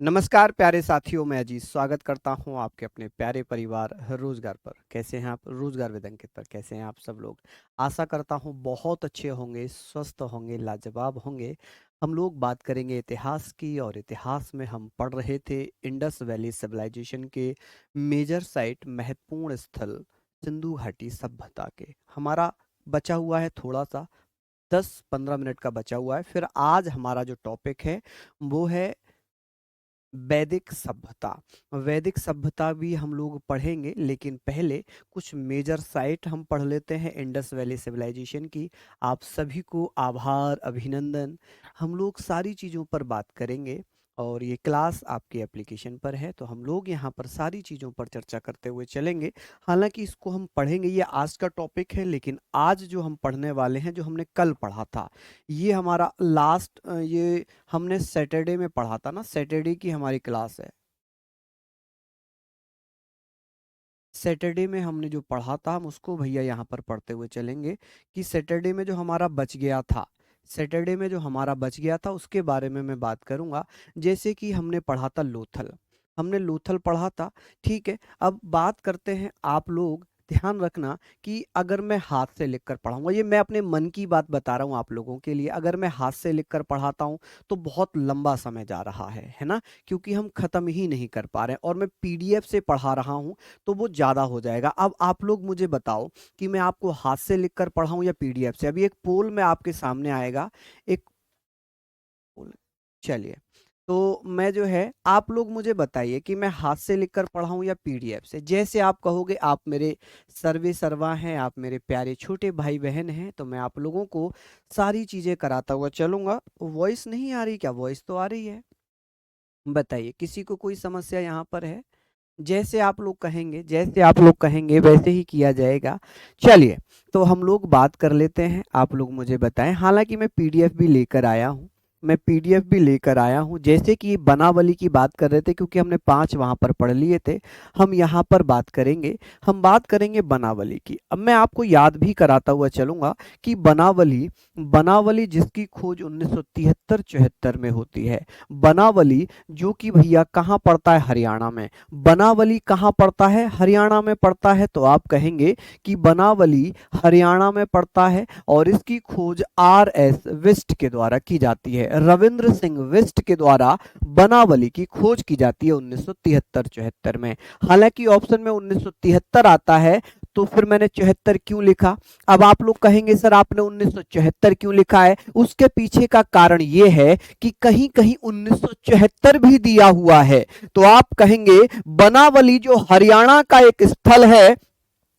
नमस्कार प्यारे साथियों, मैं अजीज स्वागत करता हूं आपके अपने प्यारे परिवार रोजगार पर। कैसे हैं आप? रोजगार विद अंकित पर कैसे हैं आप सब लोग? आशा करता हूं बहुत अच्छे होंगे, स्वस्थ होंगे, लाजवाब होंगे। हम लोग बात करेंगे इतिहास की, और इतिहास में हम पढ़ रहे थे इंडस वैली सिविलाइजेशन के मेजर साइट, महत्वपूर्ण स्थल सिंधु घाटी सभ्यता के। हमारा बचा हुआ है थोड़ा सा, 10-15 मिनट का बचा हुआ है। फिर आज हमारा जो टॉपिक है वो है वैदिक सभ्यता। वैदिक सभ्यता भी हम लोग पढ़ेंगे, लेकिन पहले कुछ मेजर साइट हम पढ़ लेते हैं इंडस वैली सिविलाइजेशन की। आप सभी को आभार, अभिनंदन। हम लोग सारी चीज़ों पर बात करेंगे, और ये क्लास आपके एप्लीकेशन पर है, तो हम लोग यहाँ पर सारी चीज़ों पर चर्चा करते हुए चलेंगे। हालांकि इसको हम पढ़ेंगे, ये आज का टॉपिक है, लेकिन आज जो हम पढ़ने वाले हैं, जो हमने कल पढ़ा था, ये हमारा लास्ट, ये हमने सैटरडे में पढ़ा था ना, सैटरडे की हमारी क्लास है। सैटरडे में हमने जो पढ़ा था, हम उसको भैया यहाँ पर पढ़ते हुए चलेंगे कि सैटरडे में जो हमारा बच गया था, सैटरडे में जो हमारा बच गया था उसके बारे में मैं बात करूंगा। जैसे कि हमने पढ़ा था लोथल, हमने लोथल पढ़ा था। ठीक है, अब बात करते हैं। आप लोग ध्यान रखना कि अगर मैं हाथ से लिखकर पढ़ाऊंगा, ये मैं अपने मन की बात बता रहा हूँ आप लोगों के लिए, अगर मैं हाथ से लिखकर पढ़ाता हूँ तो बहुत लंबा समय जा रहा है ना, क्योंकि हम खत्म ही नहीं कर पा रहे हैं। और मैं पीडीएफ से पढ़ा रहा हूँ तो वो ज़्यादा हो जाएगा। अब आप लोग मुझे बताओ कि मैं आपको हाथ से लिखकर पढ़ाऊँ या पीडीएफ से। अभी एक पोल में आपके सामने आएगा, एक पोल। चलिए, तो मैं जो है, आप लोग मुझे बताइए कि मैं हाथ से लिखकर पढ़ाऊँ या पीडीएफ से। जैसे आप कहोगे, आप मेरे सर्वे सर्वा हैं, आप मेरे प्यारे छोटे भाई बहन हैं, तो मैं आप लोगों को सारी चीज़ें कराता हुआ चलूंगा। वॉइस नहीं आ रही क्या? वॉइस तो आ रही है। बताइए, किसी को कोई समस्या यहाँ पर है? जैसे आप लोग कहेंगे, जैसे आप लोग कहेंगे वैसे ही किया जाएगा। चलिए, तो हम लोग बात कर लेते हैं, आप लोग मुझे बताएं। हालांकि मैं पीडीएफ भी लेकर आया हूं, मैं पीडीएफ भी लेकर आया हूं। जैसे कि बनावली की बात कर रहे थे, क्योंकि हमने 5 वहां पर पढ़ लिए थे, हम यहाँ पर बात करेंगे। हम बात करेंगे बनावली की। अब मैं आपको याद भी कराता हुआ चलूंगा कि बनावली, बनावली जिसकी खोज 1973-74 में होती है। बनावली जो कि भैया कहाँ पड़ता है? हरियाणा में। बनावली कहाँ पड़ता है? हरियाणा में पड़ता है। तो आप कहेंगे कि बनावली हरियाणा में पड़ता है, और इसकी खोज आर एस विस्ट के द्वारा की जाती है। रविंद्र सिंह विस्ट के द्वारा बनावली की खोज की जाती है 1973-74 में। हालांकि ऑप्शन में 1973 आता है, तो फिर मैंने 74 क्यों लिखा? अब आप लोग कहेंगे सर आपने 1974 क्यों लिखा है? उसके पीछे का कारण यह है कि कहीं कहीं 1974 भी दिया हुआ है। तो आप कहेंगे बनावली जो हरियाणा का एक स्थल है,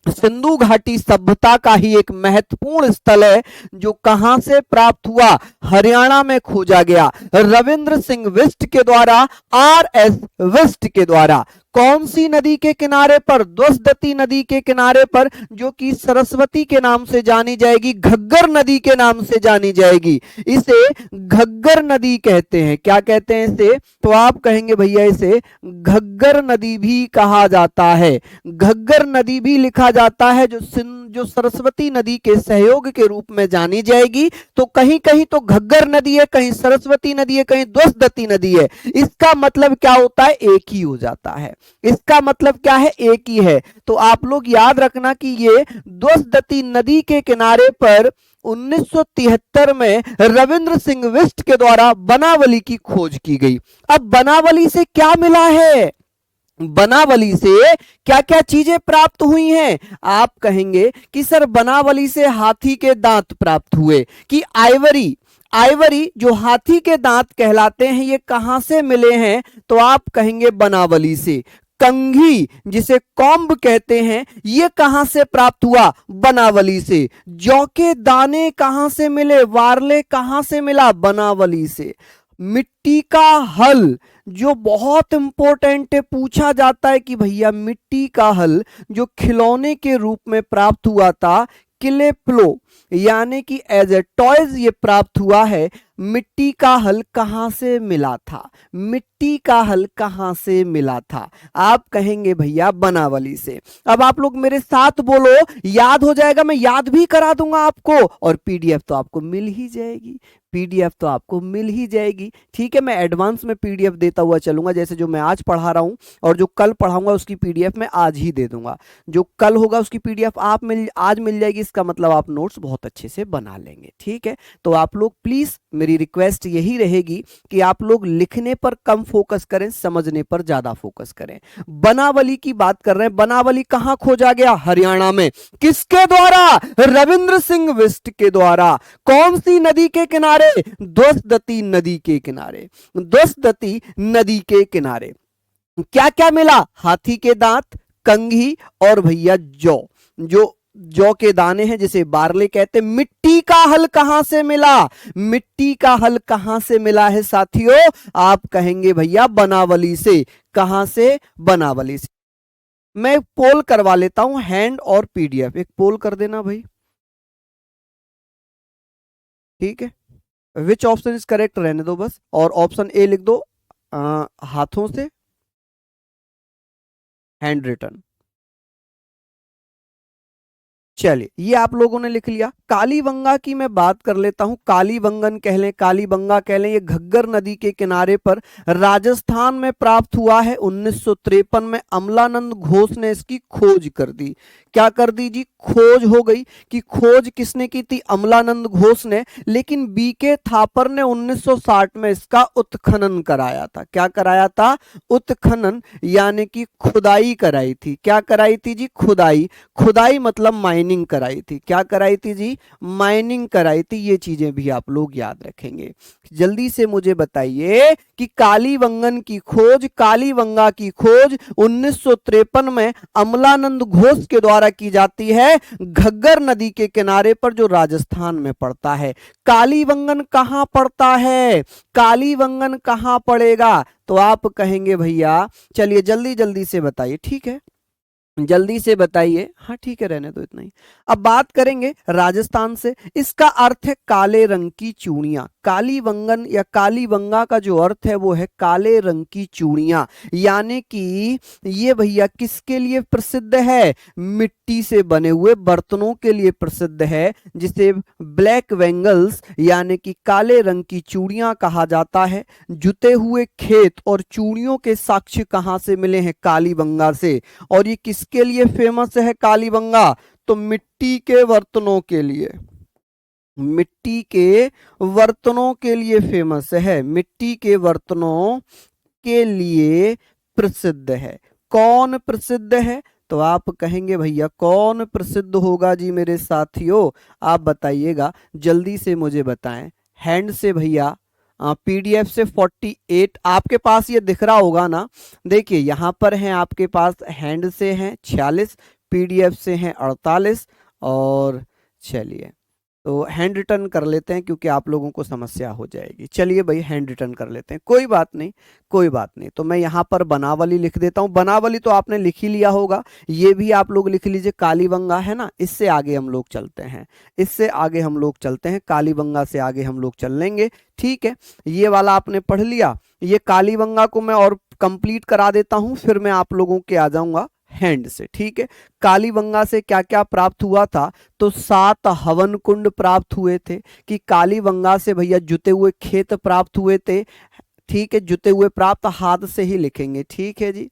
सिंधु घाटी सभ्यता का ही एक महत्वपूर्ण स्थल है, जो कहां से प्राप्त हुआ? हरियाणा में खोजा गया, रविंद्र सिंह विस्ट के द्वारा, आर एस विस्ट के द्वारा। कौन सी नदी के किनारे पर? द्वसदती नदी के किनारे पर, जो कि सरस्वती के नाम से जानी जाएगी, घग्गर नदी के नाम से जानी जाएगी। इसे घग्गर नदी कहते हैं। क्या कहते हैं इसे? तो आप कहेंगे भैया इसे घग्गर नदी भी कहा जाता है। घग्गर नदी भी लिखा जाता है, जो सरस्वती नदी के सहयोग के रूप में जानी जाएगी। तो कहीं कहीं तो घग्गर नदी है, कहीं सरस्वती नदी है, कहीं द्वसदती नदी है। इसका मतलब क्या होता है? एक ही हो जाता है। इसका मतलब क्या है? एक ही है। तो आप लोग याद रखना कि ये द्वसदती नदी के किनारे पर 1973 में रविंद्र सिंह विस्ट के द्वारा बनावली की खोज की गई। अब बनावली से क्या मिला है? बनावली से क्या क्या चीजें प्राप्त हुई हैं? आप कहेंगे कि सर बनावली से हाथी के दांत प्राप्त हुए, कि आइवरी, आइवरी जो हाथी के दांत कहलाते हैं, ये कहां से मिले हैं? तो आप कहेंगे बनावली से। कंघी जिसे कॉम्ब कहते हैं, ये कहां से प्राप्त हुआ? बनावली से। जौ के दाने कहां से मिले? वारले कहां से मिला? बनावली से। मिट्टी का हल, जो बहुत इंपॉर्टेंट है, पूछा जाता है कि भैया मिट्टी का हल जो खिलौने के रूप में प्राप्त हुआ था, किले प्लो, यानी कि एज ए टॉयज ये प्राप्त हुआ है। मिट्टी का हल कहां से मिला था? मिट्टी का हल कहां से मिला था? आप कहेंगे भैया बनावली से। अब आप लोग मेरे साथ बोलो, याद हो जाएगा, मैं याद भी करा दूंगा आपको, और पीडीएफ तो आपको मिल ही जाएगी। पीडीएफ तो आपको मिल ही जाएगी। ठीक है, मैं एडवांस में पीडीएफ देता हुआ चलूंगा, जैसे जो मैं आज पढ़ा रहा हूं और जो कल पढ़ाऊंगा उसकी पीडीएफ मैं आज ही दे दूंगा। जो कल होगा उसकी पीडीएफ आज मिल जाएगी, इसका मतलब आप नोट्स बहुत अच्छे से बना लेंगे। ठीक है, तो आप लोग प्लीज, मेरी रिक्वेस्ट यही रहेगी कि आप लोग लिखने पर कम फोकस करें, समझने पर ज्यादा फोकस करें। बनावली की बात कर रहे हैं, बनावली कहां खोजा गया? हरियाणा में। किसके द्वारा? रविंद्र सिंह बिष्ट के द्वारा। कौन सी नदी के किनारे? द्वसदती नदी के किनारे। द्वसदती नदी के किनारे। क्या क्या मिला? हाथी के दांत, कंघी और भैया जौ। जो जौ के दाने हैं जिसे बारले कहते हैं। मिट्टी का हल कहां से मिला? मिट्टी का हल कहां से मिला है साथियों? आप कहेंगे भैया बनावली से। कहां से? बनावली से। मैं पोल करवा लेता हूं, हैंड और पीडीएफ। एक पोल कर देना भाई। ठीक है, विच ऑप्शन इज करेक्ट रहने दो बस, और ऑप्शन ए लिख दो हाथों से, हैंड रिटन। चलिए, ये आप लोगों ने लिख लिया। कालीबंगा की मैं बात कर लेता हूं। कालीबंगन कह लें, कालीबंगा कह लें, ये घग्गर नदी के किनारे पर राजस्थान में प्राप्त हुआ है। 1953 में अमलानंद घोष ने इसकी खोज कर दी। क्या कर दी जी? खोज हो गई। कि खोज किसने की थी? अमलानंद घोष ने। लेकिन बीके थापर ने 1960 में इसका उत्खनन कराया था। क्या कराया था? उत्खनन, यानी कि खुदाई कराई थी। क्या कराई थी जी? खुदाई। खुदाई मतलब माइनिंग कराई थी। क्या कराई थी जी? माइनिंग कराई थी। ये चीजें भी आप लोग याद रखेंगे। जल्दी से मुझे बताइए कि कालीबंगन की खोज, कालीबंगा की खोज 1953 में अमलानंद घोष के द्वारा की जाती है, घग्गर नदी के किनारे पर, जो राजस्थान में पड़ता है। कालीबंगन कहां पड़ता है? कालीबंगन कहां पड़ेगा? तो आप कहेंगे भैया, चलिए जल्दी जल्दी से बताइए। ठीक है, जल्दी से बताइए। हाँ ठीक है, रहने दो इतना ही। अब बात करेंगे राजस्थान से। इसका अर्थ है काले रंग की चूड़ियां। कालीबंगन या कालीबंगा का जो अर्थ है वो है काले रंग की चूड़ियां। यानी कि ये भैया किसके लिए प्रसिद्ध है? मिट्टी से बने हुए बर्तनों के लिए प्रसिद्ध है, जिसे ब्लैक वेंगल्स यानी कि काले रंग की चूड़ियां कहा जाता है। जुते हुए खेत और चूड़ियों के साक्ष्य कहां से मिले हैं? कालीबंगा से। और ये किसके लिए फेमस है कालीबंगा? तो मिट्टी के बर्तनों के लिए। मिट्टी के बर्तनों के लिए फेमस है। मिट्टी के बर्तनों के लिए प्रसिद्ध है। कौन प्रसिद्ध है? तो आप कहेंगे भैया कौन प्रसिद्ध होगा जी मेरे साथियों? आप बताइएगा, जल्दी से मुझे बताएं। हैंड से भैया, पीडीएफ से 48 आपके पास ये दिख रहा होगा ना। देखिए यहां पर है आपके पास, हैंड से हैं 46, पीडीएफ से हैं 48। और चलिए, तो हैंड रिटर्न कर लेते हैं क्योंकि आप लोगों को समस्या हो जाएगी। चलिए भाई हैंड रिटर्न कर लेते हैं, कोई बात नहीं, कोई बात नहीं। तो मैं यहाँ पर बनावली लिख देता हूँ। बनावली तो आपने लिख ही लिया होगा, ये भी आप लोग लिख लीजिए। कालीबंगा है ना, इससे आगे हम लोग चलते हैं। इससे आगे हम लोग चलते हैं, कालीबंगा से आगे हम लोग चल लेंगे। ठीक है, ये वाला आपने पढ़ लिया। ये कालीबंगा को मैं और कंप्लीट करा देता हूँ, फिर मैं आप लोगों के आ जाऊंगा हैंड से। ठीक है, कालीबंगा से क्या क्या प्राप्त हुआ था? तो 7 हवन कुंड प्राप्त हुए थे। कि कालीबंगा से भैया जुते हुए खेत प्राप्त हुए थे। ठीक है, जुते हुए प्राप्त हाथ से ही लिखेंगे। ठीक है जी।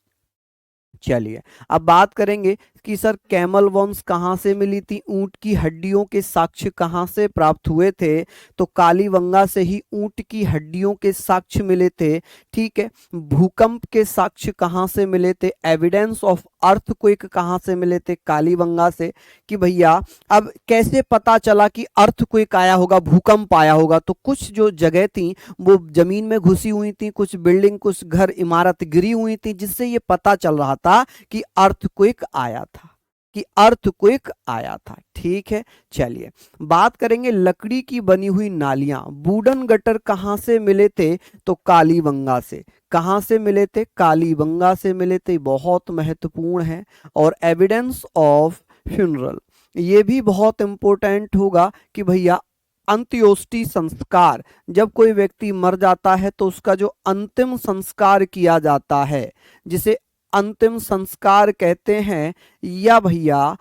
चलिए, अब बात करेंगे कि सर कैमल वॉर्म्स कहाँ से मिली थी? ऊंट की हड्डियों के साक्ष्य कहाँ से प्राप्त हुए थे? तो कालीबंगा से ही ऊंट की हड्डियों के साक्ष्य मिले थे। ठीक है, भूकंप के साक्ष्य कहाँ से मिले थे? एविडेंस ऑफ अर्थक्वेक कहाँ से मिले थे? कालीबंगा से। कि भैया अब कैसे पता चला कि अर्थक्वेक आया होगा, भूकंप आया होगा? तो कुछ जो जगह थी वो जमीन में घुसी हुई थी, कुछ बिल्डिंग, कुछ घर, इमारत गिरी हुई थी, जिससे ये पता चल रहा था कि अर्थक्वेक आया था, कि अर्थक्वेक आया था। ठीक है, चलिए बात करेंगे लकड़ी की बनी हुई नालियां, वुडन गटर कहां से मिले थे? तो कालीबंगा से। कहां से मिले थे? कालीबंगा से मिले थे, बहुत महत्वपूर्ण है। और एविडेंस ऑफ फ्यूनरल, ये भी बहुत इंपॉर्टेंट होगा कि भैया अंत्योष्टि संस्कार, जब कोई व्यक्ति मर जाता है तो उसका जो अंतिम संस्कार किया जाता है, जिसे अंतिम संस्कार कहते हैं, या भैया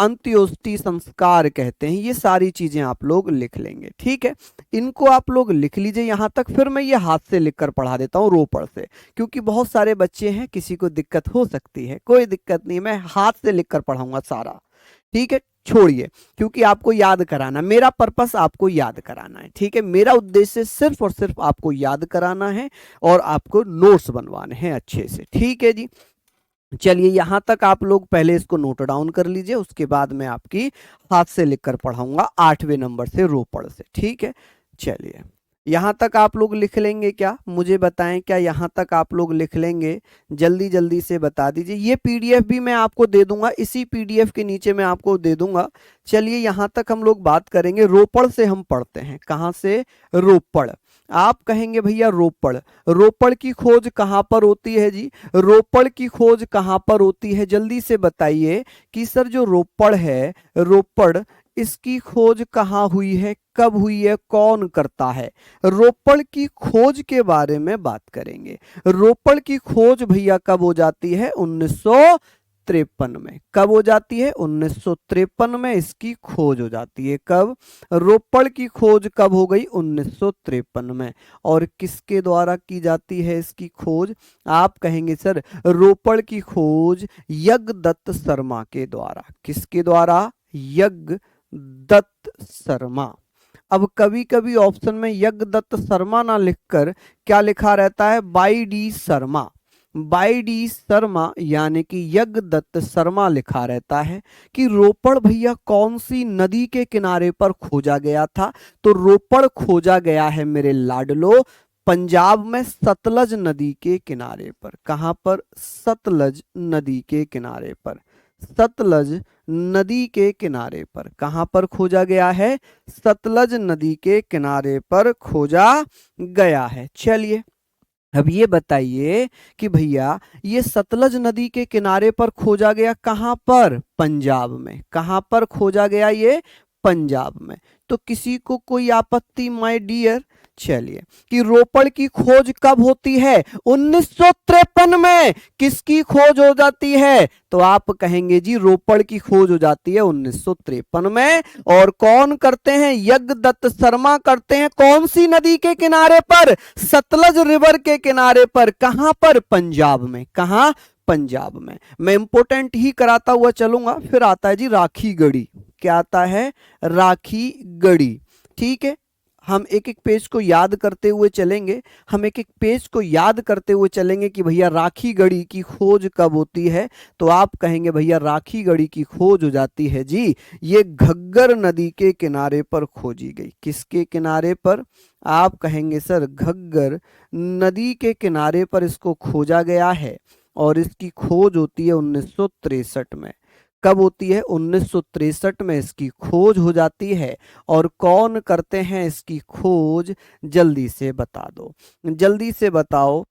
अंत्योष्टि संस्कार कहते हैं। ये सारी चीजें आप लोग लिख लेंगे, ठीक है। इनको आप लोग लिख लीजिए यहां तक। फिर मैं ये हाथ से लिखकर पढ़ा देता हूँ रोपड़ से, क्योंकि बहुत सारे बच्चे हैं, किसी को दिक्कत हो सकती है। कोई दिक्कत नहीं, मैं हाथ से लिखकर पढ़ाऊंगा सारा, ठीक है। छोड़िए, क्योंकि आपको याद कराना, मेरा पर्पस आपको याद कराना है, ठीक है। मेरा उद्देश्य सिर्फ और सिर्फ आपको याद कराना है और आपको नोट्स बनवाने हैं अच्छे से, ठीक है जी। चलिए यहां तक आप लोग पहले इसको नोट डाउन कर लीजिए, उसके बाद मैं आपकी हाथ से लिखकर पढ़ाऊंगा 8वें नंबर से रोपड़ से, ठीक है। चलिए यहां तक आप लोग लिख लेंगे क्या, मुझे बताएं, क्या यहां तक आप लोग लिख लेंगे? जल्दी जल्दी से बता दीजिए। ये पीडीएफ भी मैं आपको दे दूंगा, इसी पीडीएफ के नीचे मैं आपको दे दूंगा। चलिए यहां तक हम लोग बात करेंगे, रोपड़ से हम पढ़ते हैं। कहां से? रोपड़। आप कहेंगे भैया रोपड़, रोपड़ की खोज कहां पर होती है जी? रोपड़ की खोज कहां पर होती है, जल्दी से बताइए कि सर जो रोपड़ है, रोपड़, इसकी खोज कहां हुई है, कब हुई है, कौन करता है? रोपड़ की खोज के बारे में बात करेंगे। रोपड़ की खोज भैया कब हो जाती है? 1953 में। कब हो जाती है? 1953 में इसकी खोज हो जाती है। कब? रोपड़ की खोज कब हो गई? 1953 में। और किसके द्वारा की जाती है इसकी खोज? आप कहेंगे सर रोपड़ की खोज यज्ञदत्त शर्मा के द्वारा। किसके द्वारा? यज्ञदत्त शर्मा। अब कभी कभी ऑप्शन में यज्ञदत्त शर्मा ना लिखकर क्या लिखा रहता है? By D Sharma. By D Sharma यानी कि यज्ञदत्त शर्मा लिखा रहता है। कि रोपड़ भैया कौन सी नदी के किनारे पर खोजा गया था? तो रोपड़ खोजा गया है मेरे लाडलो पंजाब में सतलज नदी के किनारे पर। कहां पर? सतलज नदी के किनारे पर। सतलज नदी के किनारे पर। कहां पर खोजा गया है? सतलज नदी के किनारे पर खोजा गया है। चलिए अब ये बताइए कि भैया ये सतलज नदी के किनारे पर खोजा गया कहां पर? पंजाब में। कहां पर खोजा गया ये? पंजाब में। तो किसी को कोई आपत्ति माय डियर? चलिए कि रोपड़ की खोज कब होती है? 1953 में। किसकी खोज हो जाती है? तो आप कहेंगे जी रोपड़ की खोज हो जाती है 1953 में। और कौन करते हैं? यज्ञदत्त शर्मा करते हैं। कौन सी नदी के किनारे पर? सतलज रिवर के किनारे पर। कहां पर? पंजाब में। कहां? पंजाब में। मैं इंपोर्टेंट ही कराता हुआ चलूंगा। फिर आता है जी राखी गढ़ी। क्या आता है? राखी गढ़ी, ठीक है। हम एक एक पेज को याद करते हुए चलेंगे। हम एक एक पेज को याद करते हुए चलेंगे कि भैया राखी गढ़ी की खोज कब होती है। तो आप कहेंगे भैया राखी गढ़ी की खोज हो जाती है जी, ये घग्गर नदी के किनारे पर खोजी गई। किसके किनारे पर? आप कहेंगे सर घग्गर नदी के किनारे पर इसको खोजा गया है। और इसकी खोज होती है 1963 में। कब होती है? 1963 में इसकी खोज हो जाती है। और कौन करते हैं इसकी खोज? जल्दी से बता दो, जल्दी से बताओ।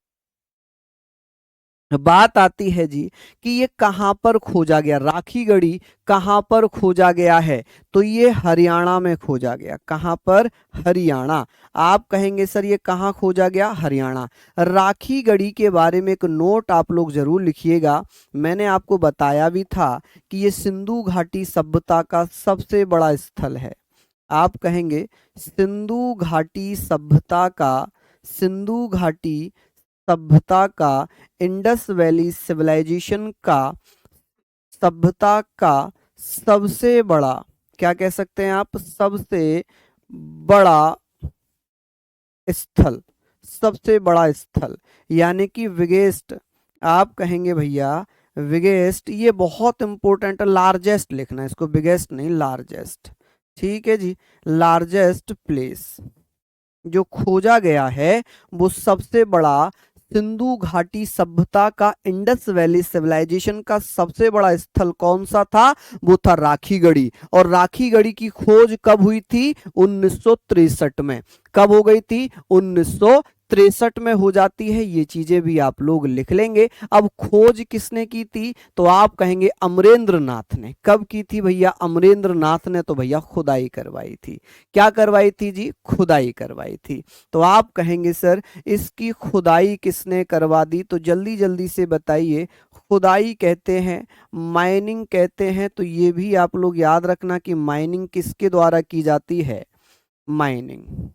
बात आती है जी कि ये कहां पर खोजा गया, राखी गढ़ी कहां पर खोजा गया है? तो ये हरियाणा में खोजा गया। कहां पर? हरियाणा। आप कहेंगे सर ये कहां खोजा गया? हरियाणा। राखी गढ़ी के बारे में एक नोट आप लोग जरूर लिखिएगा। मैंने आपको बताया भी था कि ये सिंधु घाटी सभ्यता का सबसे बड़ा स्थल है। आप कहेंगे सिंधु घाटी सभ्यता का, सिंधु घाटी सभ्यता का, इंडस वैली सिविलाइजेशन का, सभ्यता का सबसे बड़ा, क्या कह सकते हैं आप? सबसे बड़ा स्थल। सबसे बड़ा स्थल यानी कि बिगेस्ट। आप कहेंगे भैया बिगेस्ट, ये बहुत इंपॉर्टेंट है। लार्जेस्ट लिखना है इसको, बिगेस्ट नहीं, लार्जेस्ट, ठीक है जी। लार्जेस्ट प्लेस जो खोजा गया है वो सबसे बड़ा, सिंधु घाटी सभ्यता का, इंडस वैली सिविलाइजेशन का सबसे बड़ा स्थल कौन सा था? वो था राखी गढ़ी। और राखी गढ़ी की खोज कब हुई थी? 1963 में। कब हो गई थी? 1963 में हो जाती है। ये चीजें भी आप लोग लिख लेंगे। अब खोज किसने की थी? तो आप कहेंगे अमरेंद्र नाथ ने। कब की थी भैया? अमरेंद्र नाथ ने तो भैया खुदाई करवाई थी। क्या करवाई थी जी? खुदाई करवाई थी। तो आप कहेंगे सर इसकी खुदाई किसने करवा दी? तो जल्दी जल्दी से बताइए खुदाई कहते हैं, माइनिंग कहते हैं। तो ये भी आप लोग याद रखना कि माइनिंग किसके द्वारा की जाती है। माइनिंग,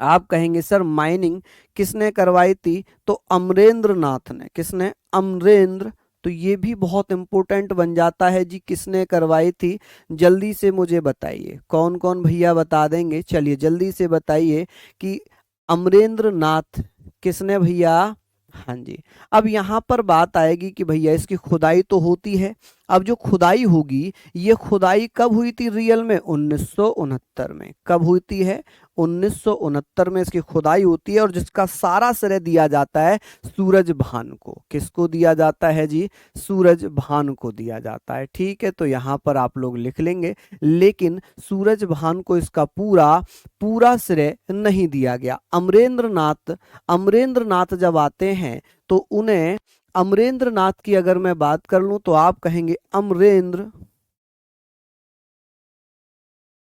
आप कहेंगे सर माइनिंग किसने करवाई थी, तो अमरेंद्र नाथ ने। किसने, अमरेंद्र। तो ये भी बहुत इंपॉर्टेंट बन जाता है जी, किसने करवाई थी। जल्दी से मुझे बताइए, कौन कौन भैया बता देंगे, चलिए जल्दी से बताइए कि अमरेंद्र नाथ किसने भैया। हाँ जी। अब यहाँ पर बात आएगी कि भैया इसकी खुदाई तो होती है। अब जो खुदाई होगी, ये खुदाई कब हुई थी रियल में, 1969 में। कब हुई है, 1969 में इसकी खुदाई होती है। और जिसका सारा श्रेय दिया जाता है सूरज भान को। किसको दिया जाता है जी, सूरज भान को दिया जाता है। ठीक है, तो यहाँ पर आप लोग लिख लेंगे, लेकिन सूरज भान को इसका पूरा पूरा श्रेय नहीं दिया गया। अमरेंद्र नाथ, अमरेंद्र नाथ जब आते हैं तो उन्हें, अमरेंद्र नाथ की अगर मैं बात कर लूं तो आप कहेंगे अमरेंद्र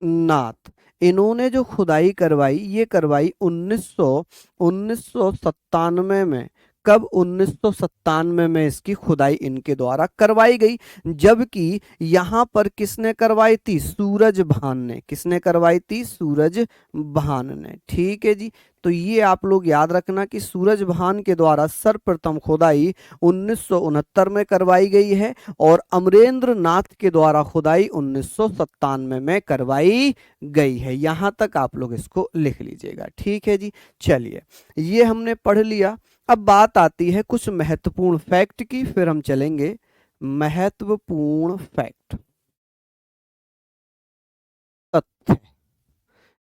नाथ। इन्होंने जो खुदाई करवाई, ये करवाई 1997 में। कब, 1997 में इसकी खुदाई इनके द्वारा करवाई गई। जबकि यहां पर किसने करवाई थी, सूरज भान ने। किसने करवाई थी, सूरज भान ने। ठीक है जी। तो ये आप लोग याद रखना कि सूरज भान के द्वारा सर्वप्रथम खुदाई 1969 में करवाई गई है, और अमरेंद्र नाथ के द्वारा खुदाई 1997 में करवाई गई है। यहां तक आप लोग इसको लिख लीजिएगा। ठीक है जी। चलिए, ये हमने पढ़ लिया। अब बात आती है कुछ महत्वपूर्ण फैक्ट की, फिर हम चलेंगे महत्वपूर्ण फैक्ट, तथ्य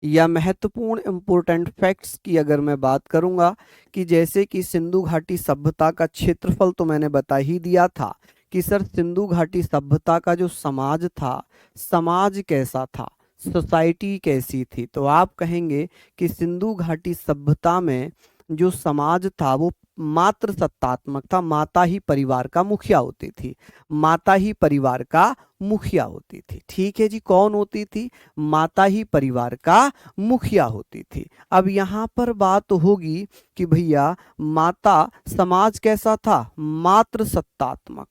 या महत्वपूर्ण इंपोर्टेंट फैक्ट्स की अगर मैं बात करूंगा, कि जैसे कि सिंधु घाटी सभ्यता का क्षेत्रफल तो मैंने बता ही दिया था कि सर सिंधु घाटी सभ्यता का जो समाज था, समाज कैसा था, सोसाइटी कैसी थी। तो आप कहेंगे कि सिंधु घाटी सभ्यता में जो समाज था वो मात्र सत्तात्मक था। माता ही परिवार का मुखिया होती थी। माता ही परिवार का मुखिया होती थी। ठीक है जी। कौन होती थी, माता ही परिवार का मुखिया होती थी। अब यहाँ पर बात होगी कि भैया माता, समाज कैसा था, मात्र सत्तात्मक।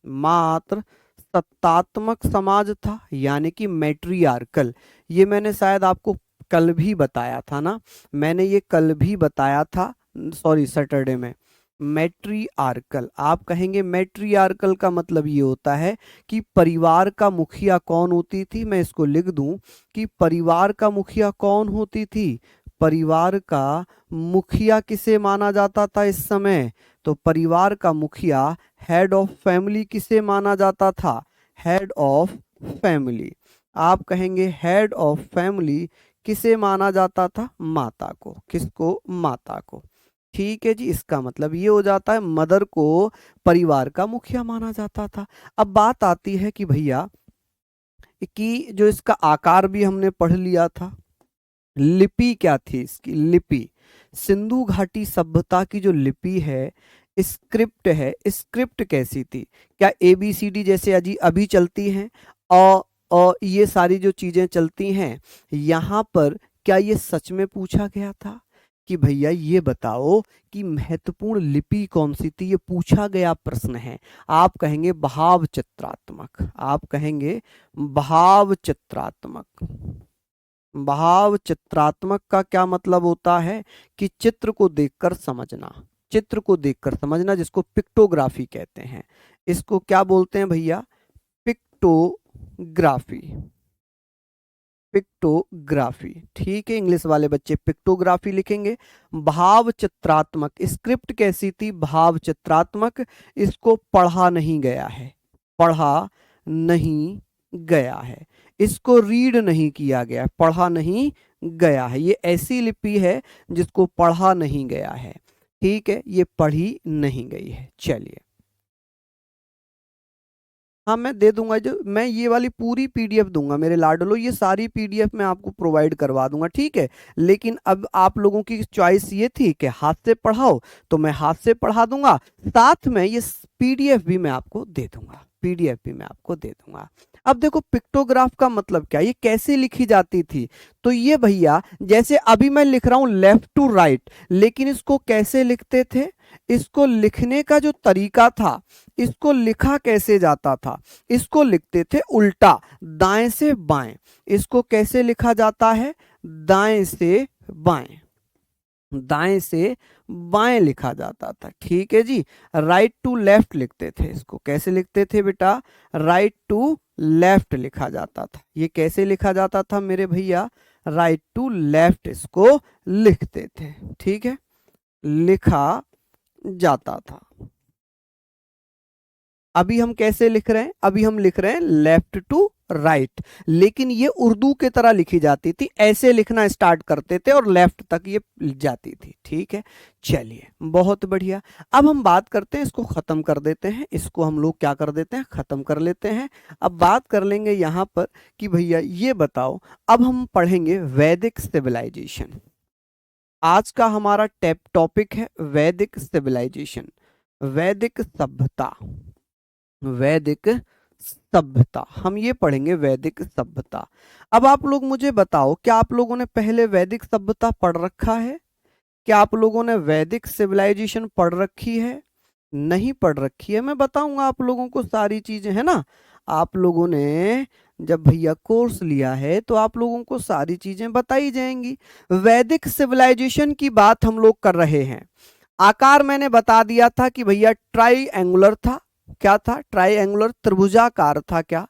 मात्र सत्तात्मक समाज था, यानी कि मैट्रियार्कल। ये मैंने शायद आपको कल भी बताया था ना, मैंने ये कल भी बताया था, सॉरी सैटरडे में। मैट्रियार्कल, आप कहेंगे मैट्रियार्कल का मतलब ये होता है कि परिवार का मुखिया कौन होती थी। मैं इसको लिख दूं कि परिवार का मुखिया कौन होती थी। परिवार का मुखिया किसे माना जाता था इस समय, तो परिवार का मुखिया, हेड ऑफ फैमिली किसे माना जाता था, हेड ऑफ फैमिली। आप कहेंगे हेड ऑफ फैमिली किसे माना जाता था, माता को। किसको, माता को। ठीक है जी। इसका मतलब ये हो जाता है मदर को परिवार का मुखिया माना जाता था। अब बात आती है कि भैया कि जो इसका आकार भी हमने पढ़ लिया था, लिपि क्या थी इसकी, लिपि। सिंधु घाटी सभ्यता की जो लिपि है, स्क्रिप्ट है, स्क्रिप्ट कैसी थी, क्या ABCD जैसे अजी अभी चलती हैं, और ये सारी जो चीजें चलती हैं, यहाँ पर क्या ये सच में पूछा गया था कि भैया ये बताओ कि महत्वपूर्ण लिपि कौन सी थी, ये पूछा गया प्रश्न है। आप कहेंगे भाव चित्रात्मक। आप कहेंगे भाव चित्रात्मक। भाव चित्रात्मक का क्या मतलब होता है कि चित्र को देखकर समझना। चित्र को देखकर समझना, जिसको पिक्टोग्राफी कहते हैं। इसको क्या बोलते हैं भैया, पिक्टोग्राफी। पिक्टोग्राफी। ठीक है, इंग्लिश वाले बच्चे पिक्टोग्राफी लिखेंगे। भाव चित्रात्मक, स्क्रिप्ट कैसी थी, भाव चित्रात्मक। इसको पढ़ा नहीं गया है, पढ़ा नहीं गया है। इसको रीड नहीं किया गया, पढ़ा नहीं गया है। ये ऐसी लिपि है जिसको पढ़ा नहीं गया है। ठीक है, ये पढ़ी नहीं गई है। चलिए, हाँ मैं दे दूंगा, जो मैं ये वाली पूरी PDF दूंगा मेरे लाडलो, ये सारी PDF मैं आपको प्रोवाइड करवा दूंगा। ठीक है, लेकिन अब आप लोगों की चॉइस ये थी कि हाथ से पढ़ाओ, तो मैं हाथ से पढ़ा दूंगा, साथ में ये PDF भी मैं आपको दे दूंगा। पीडीएफ भी मैं आपको दे दूंगा। अब देखो पिक्टोग्राफ का मतलब क्या, ये कैसे लिखी जाती थी, तो ये भैया जैसे अभी मैं लिख रहा हूं लेफ्ट टू राइट, लेकिन इसको कैसे लिखते थे, इसको लिखने का जो तरीका था, इसको लिखा कैसे जाता था, इसको लिखते थे उल्टा, दाएं से बाएं। इसको कैसे लिखा जाता है, दाएं से बाएं, दाएं से बाएं लिखा जाता था, ठीक है जी। राइट टू लेफ्ट लिखते थे, इसको कैसे लिखते थे बेटा, राइट टू लेफ्ट लिखा जाता था। ये कैसे लिखा जाता था मेरे भैया, राइट टू लेफ्ट इसको लिखते थे, ठीक है, लिखा जाता था। अभी हम कैसे लिख रहे हैं, अभी हम लिख रहे हैं लेफ्ट टू राइट, लेकिन ये उर्दू की तरह लिखी जाती थी, ऐसे लिखना स्टार्ट करते थे और लेफ्ट तक ये जाती थी, ठीक है। चलिए बहुत बढ़िया, अब हम बात करते हैं, इसको खत्म कर देते हैं, इसको हम लोग क्या कर देते हैं, खत्म कर लेते हैं। अब बात कर लेंगे यहां पर कि भैया ये बताओ, अब हम पढ़ेंगे वैदिक सिविलाइजेशन। आज का हमारा टॉपिक है वैदिक सिविलाइजेशन, वैदिक सभ्यता, वैदिक सभ्यता, हम ये पढ़ेंगे वैदिक सभ्यता। अब आप लोग मुझे बताओ, क्या आप लोगों ने पहले वैदिक सभ्यता पढ़ रखा है, क्या आप लोगों ने वैदिक सिविलाइजेशन पढ़ रखी है, नहीं पढ़ रखी है, मैं बताऊंगा आप लोगों को सारी चीजें, है ना। आप लोगों ने जब भैया कोर्स लिया है तो आप लोगों को सारी चीजें बताई जाएंगी। वैदिक सिविलाइजेशन की बात हम लोग कर रहे हैं। आकार मैंने बता दिया था कि भैया ट्राइएंगुलर था, क्या था, ट्राइएंगुलर, त्रिभुजाकार था, क्या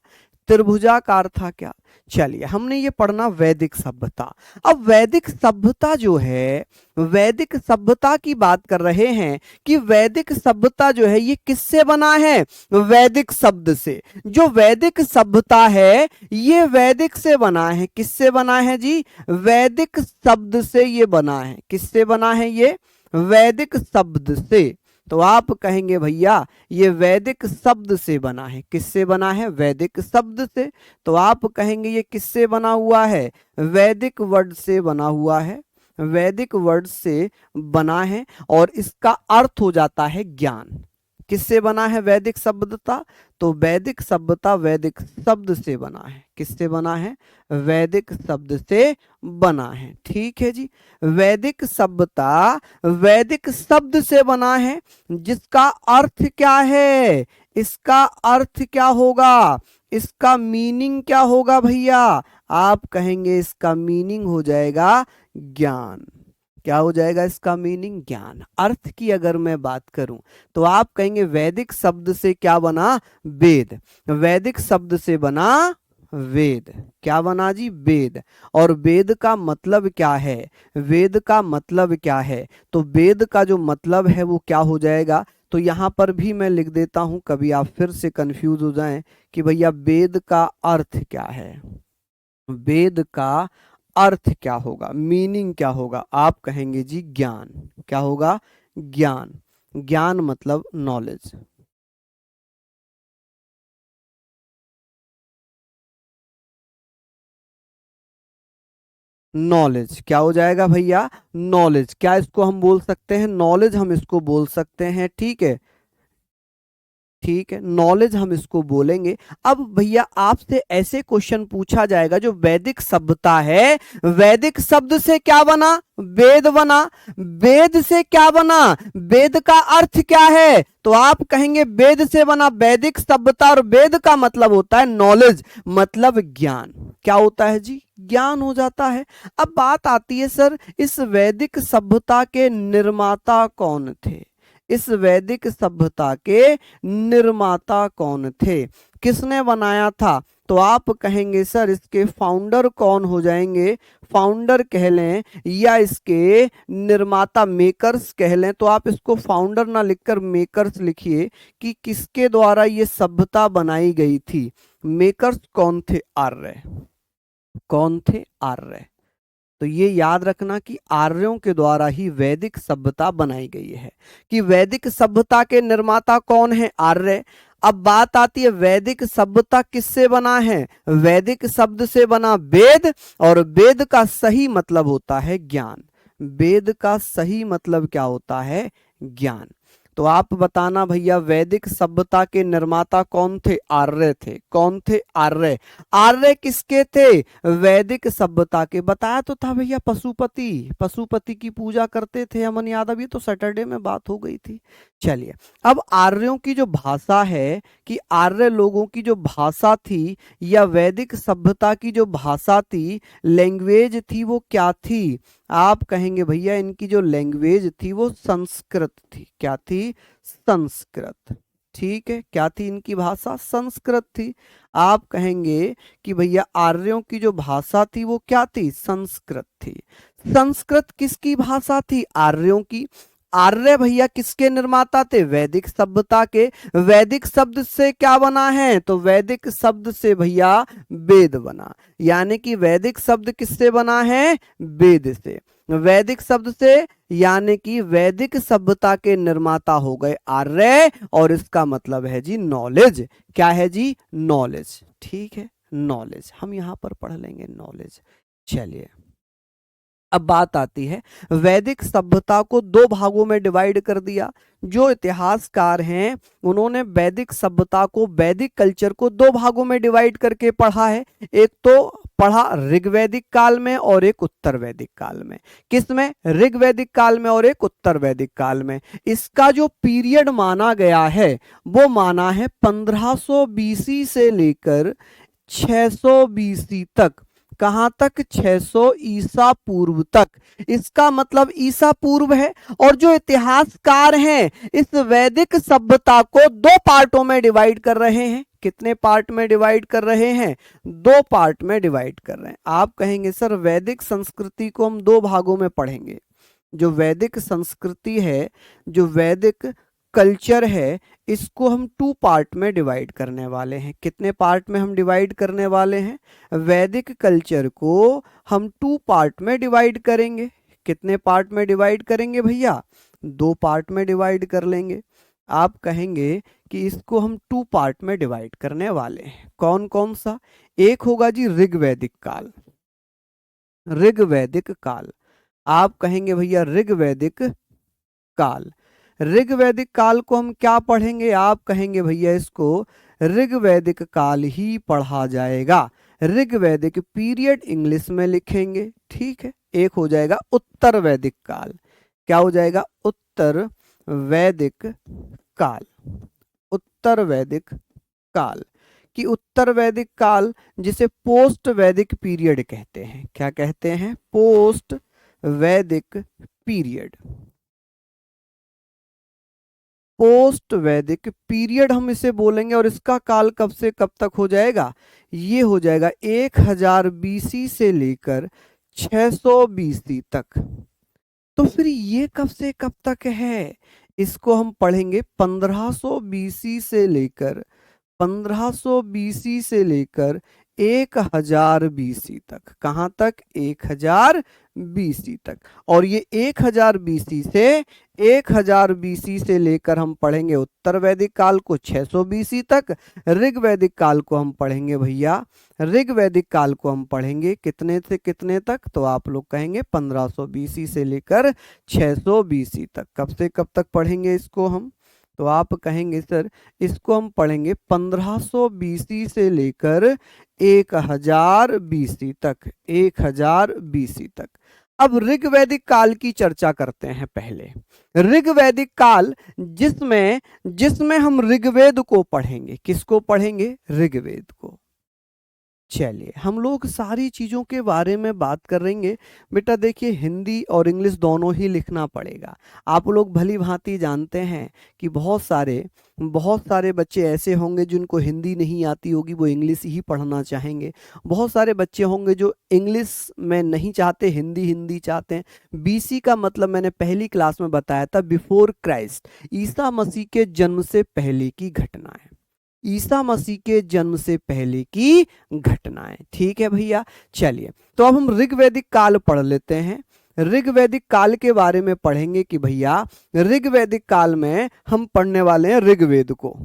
त्रिभुजाकार था, क्या। चलिए हमने ये पढ़ना वैदिक सभ्यता। अब वैदिक सभ्यता जो है, वैदिक सभ्यता की बात कर रहे हैं कि वैदिक सभ्यता जो है ये किससे बना है, वैदिक शब्द से। जो वैदिक सभ्यता है ये वैदिक से बना है, किससे बना है जी, वैदिक शब्द से ये बना है, किससे बना है ये, वैदिक शब्द से। तो आप कहेंगे भैया ये वैदिक शब्द से बना है, किससे बना है, वैदिक शब्द से। तो आप कहेंगे ये किससे बना हुआ है, वैदिक वर्ड से बना हुआ है, वैदिक वर्ड से बना है, और इसका अर्थ हो जाता है ज्ञान। किससे बना है वैदिक सभ्यता, तो वैदिक सभ्यता वैदिक शब्द से बना है, किससे बना है, वैदिक शब्द से बना है, ठीक है जी। वैदिक सभ्यता वैदिक शब्द से बना है, जिसका अर्थ क्या है, इसका अर्थ क्या होगा, इसका मीनिंग क्या होगा भैया, आप कहेंगे इसका मीनिंग हो जाएगा ज्ञान। क्या हो जाएगा इसका मीनिंग, ज्ञान। अर्थ की अगर मैं बात करूं तो आप कहेंगे वैदिक शब्द से क्या बना, वेद, वैदिक शब्द से बना वेद, क्या बना जी, वेद। और वेद का मतलब क्या है, वेद का मतलब क्या है, तो वेद का जो मतलब है वो क्या हो जाएगा, तो यहां पर भी मैं लिख देता हूं, कभी आप फिर से कंफ्यूज हो जाएं कि भैया वेद का अर्थ क्या है, वेद का अर्थ क्या होगा, मीनिंग क्या होगा, आप कहेंगे जी ज्ञान। क्या होगा, ज्ञान। ज्ञान मतलब नॉलेज। नॉलेज क्या हो जाएगा भैया, नॉलेज। क्या इसको हम बोल सकते हैं, नॉलेज हम इसको बोल सकते हैं, ठीक है, ठीक है, नॉलेज हम इसको बोलेंगे। अब भैया आपसे ऐसे क्वेश्चन पूछा जाएगा, जो वैदिक सभ्यता है, वैदिक शब्द से क्या बना, वेद बना, वेद से क्या बना, वेद का अर्थ क्या है, तो आप कहेंगे वेद से बना वैदिक सभ्यता, और वेद का मतलब होता है नॉलेज, मतलब ज्ञान। क्या होता है जी, ज्ञान हो जाता है। अब बात आती है सर इस वैदिक सभ्यता के निर्माता कौन थे, इस वैदिक सभ्यता के निर्माता कौन थे, किसने बनाया था, तो आप कहेंगे सर इसके फाउंडर कौन हो जाएंगे, फाउंडर कह लें या इसके निर्माता मेकर्स कह लें, तो आप इसको फाउंडर ना लिखकर मेकर्स लिखिए कि किसके द्वारा ये सभ्यता बनाई गई थी। मेकर्स कौन थे, आर्य, कौन थे, आर्य। तो ये याद रखना कि आर्यों के द्वारा ही वैदिक सभ्यता बनाई गई है, कि वैदिक सभ्यता के निर्माता कौन है, आर्य। अब बात आती है वैदिक सभ्यता किससे बना है, वैदिक शब्द से बना वेद, और वेद का सही मतलब होता है ज्ञान, वेद का सही मतलब क्या होता है, ज्ञान। तो आप बताना भैया, वैदिक सभ्यता के निर्माता कौन थे? आर्य थे। कौन थे? आर्य। आर्य किसके थे? वैदिक सभ्यता के। बताया तो था भैया, पशुपति। पशुपति की पूजा करते थे अमन यादव, ये तो सैटरडे में बात हो गई थी। चलिए, अब आर्यों की जो भाषा है, कि आर्य लोगों की जो भाषा थी या वैदिक सभ्यता की जो भाषा थी, लैंग्वेज थी, वो क्या थी? आप कहेंगे भैया इनकी जो लैंग्वेज थी वो संस्कृत थी। क्या थी? संस्कृत। ठीक है, क्या थी इनकी भाषा? संस्कृत थी। आप कहेंगे कि भैया आर्यों की जो भाषा थी वो क्या थी? संस्कृत थी। संस्कृत किसकी भाषा थी? आर्यों की। आर्य भैया किसके निर्माता थे? वैदिक सभ्यता के। वैदिक शब्द से क्या बना है? तो वैदिक शब्द से भैया वेद बना। यानी कि वैदिक शब्द किससे बना है? वेद से। वैदिक शब्द से, यानी कि वैदिक सभ्यता के निर्माता हो गए आर्य, और इसका मतलब है जी नॉलेज। क्या है जी? नॉलेज। ठीक है, नॉलेज हम यहां पर पढ़ लेंगे, नॉलेज। चलिए, अब बात आती है, वैदिक सभ्यता को दो भागों में डिवाइड कर दिया। जो इतिहासकार हैं उन्होंने वैदिक सभ्यता को, वैदिक कल्चर को दो भागों में डिवाइड करके पढ़ा है। एक तो पढ़ा ऋग्वैदिक काल में और एक उत्तर वैदिक काल में। किसमें? ऋग्वैदिक काल में और एक उत्तर वैदिक काल में। इसका जो पीरियड माना गया है वो माना है 1500 बीसी से लेकर 600 बीसी तक। कहां तक? 600 ईसा पूर्व तक। इसका मतलब ईसा पूर्व है। और जो इतिहासकार हैं इस वैदिक सभ्यता को दो पार्टों में डिवाइड कर रहे हैं। कितने पार्ट में डिवाइड कर रहे हैं? दो पार्ट में डिवाइड कर रहे हैं। आप कहेंगे सर वैदिक संस्कृति को हम दो भागों में पढ़ेंगे। जो वैदिक संस्कृति है, जो वैदिक कल्चर है, इसको हम टू पार्ट में डिवाइड करने वाले हैं। कितने पार्ट में हम डिवाइड करने वाले हैं? वैदिक कल्चर को हम टू पार्ट में डिवाइड करेंगे। कितने पार्ट में डिवाइड करेंगे भैया? दो पार्ट में डिवाइड कर लेंगे। आप कहेंगे कि इसको हम टू पार्ट में डिवाइड करने वाले हैं। कौन कौन सा? एक होगा जी ऋग्वैदिक काल। ऋग्वैदिक काल। आप कहेंगे भैया ऋग्वैदिक काल। ऋग्वैदिक काल को हम क्या पढ़ेंगे? आप कहेंगे भैया इसको ऋग्वैदिक काल ही पढ़ा जाएगा। ऋग्वैदिक पीरियड इंग्लिश में लिखेंगे। ठीक है, एक हो जाएगा उत्तर वैदिक काल। क्या हो जाएगा? उत्तर वैदिक काल। उत्तर वैदिक काल, कि उत्तर वैदिक काल जिसे पोस्ट वैदिक पीरियड कहते हैं। क्या कहते हैं? पोस्ट वैदिक पीरियड। पोस्ट वैदिक पीरियड हम इसे बोलेंगे। और इसका काल कब से कब तक हो जाएगा? ये हो जाएगा 1000 बीसी से लेकर 600 बीसी तक। तो फिर ये कब से कब तक है? इसको हम पढ़ेंगे 1500 बीसी से लेकर 1500 बीसी से लेकर 1000 बीसी तक। कहां तक? 1000 बीसी तक। और ये 1000 बीसी से 1000 बीसी से लेकर हम पढ़ेंगे उत्तर वैदिक काल को 600 बीसी तक। ऋग्वैदिक काल को हम पढ़ेंगे भैया, ऋग्वैदिक काल को हम पढ़ेंगे कितने से कितने तक? तो आप लोग कहेंगे 1500 बीसी से लेकर 600 बीसी तक। कब से कब तक पढ़ेंगे इसको हम? तो आप कहेंगे सर इसको हम पढ़ेंगे 1500 बीसी से लेकर 1000 बीसी तक। 1000 बीसी तक। अब ऋग्वैदिक काल की चर्चा करते हैं पहले। ऋग्वैदिक काल जिसमें जिसमें हम ऋग्वेद को पढ़ेंगे। किसको पढ़ेंगे? ऋग्वेद को। चलिए, हम लोग सारी चीज़ों के बारे में बात करेंगे। बेटा देखिए, हिंदी और इंग्लिश दोनों ही लिखना पड़ेगा। आप लोग भली भांति जानते हैं कि बहुत सारे बच्चे ऐसे होंगे जिनको हिंदी नहीं आती होगी, वो इंग्लिश ही पढ़ना चाहेंगे। बहुत सारे बच्चे होंगे जो इंग्लिश में नहीं चाहते, हिंदी हिंदी चाहते हैं। बीसी का मतलब मैंने पहली क्लास में बताया था, बिफोर क्राइस्ट, ईसा मसीह के जन्म से पहले की घटनाएं। ईसा मसीह के जन्म से पहले की घटनाएं। ठीक है भैया। चलिए, तो अब हम ऋग्वैदिक काल पढ़ लेते हैं। ऋग्वैदिक काल के बारे में पढ़ेंगे कि भैया ऋग्वैदिक काल में हम पढ़ने वाले हैं ऋग्वेद को।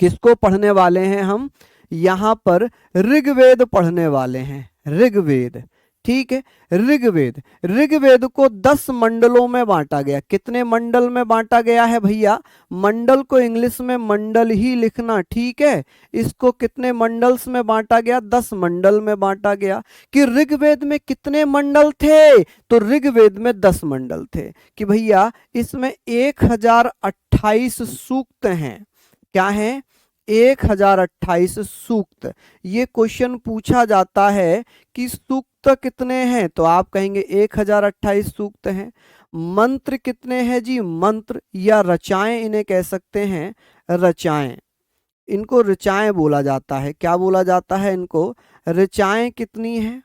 किसको पढ़ने वाले हैं हम? यहां पर ऋग्वेद पढ़ने वाले हैं। ऋग्वेद ठीक है। ऋग्वेद, ऋग्वेद को 10 मंडलों में बांटा गया। कितने मंडल में बांटा गया है भैया? मंडल को इंग्लिश में मंडल ही लिखना, ठीक है। इसको कितने मंडल्स में बांटा गया? 10 मंडल में बांटा गया। कि ऋग्वेद में कितने मंडल थे? तो ऋग्वेद में 10 मंडल थे। कि भैया इसमें 1028 सूक्त हैं। क्या है? 1028 सूक्त। ये क्वेश्चन पूछा जाता है कि सूक्त कितने हैं, तो आप कहेंगे 1028 सूक्त हैं। मंत्र कितने हैं जी? मंत्र या रचाएं इन्हें कह सकते हैं, रचाएं। इनको ऋचाएं बोला जाता है। क्या बोला जाता है इनको? ऋचाएं कितनी हैं?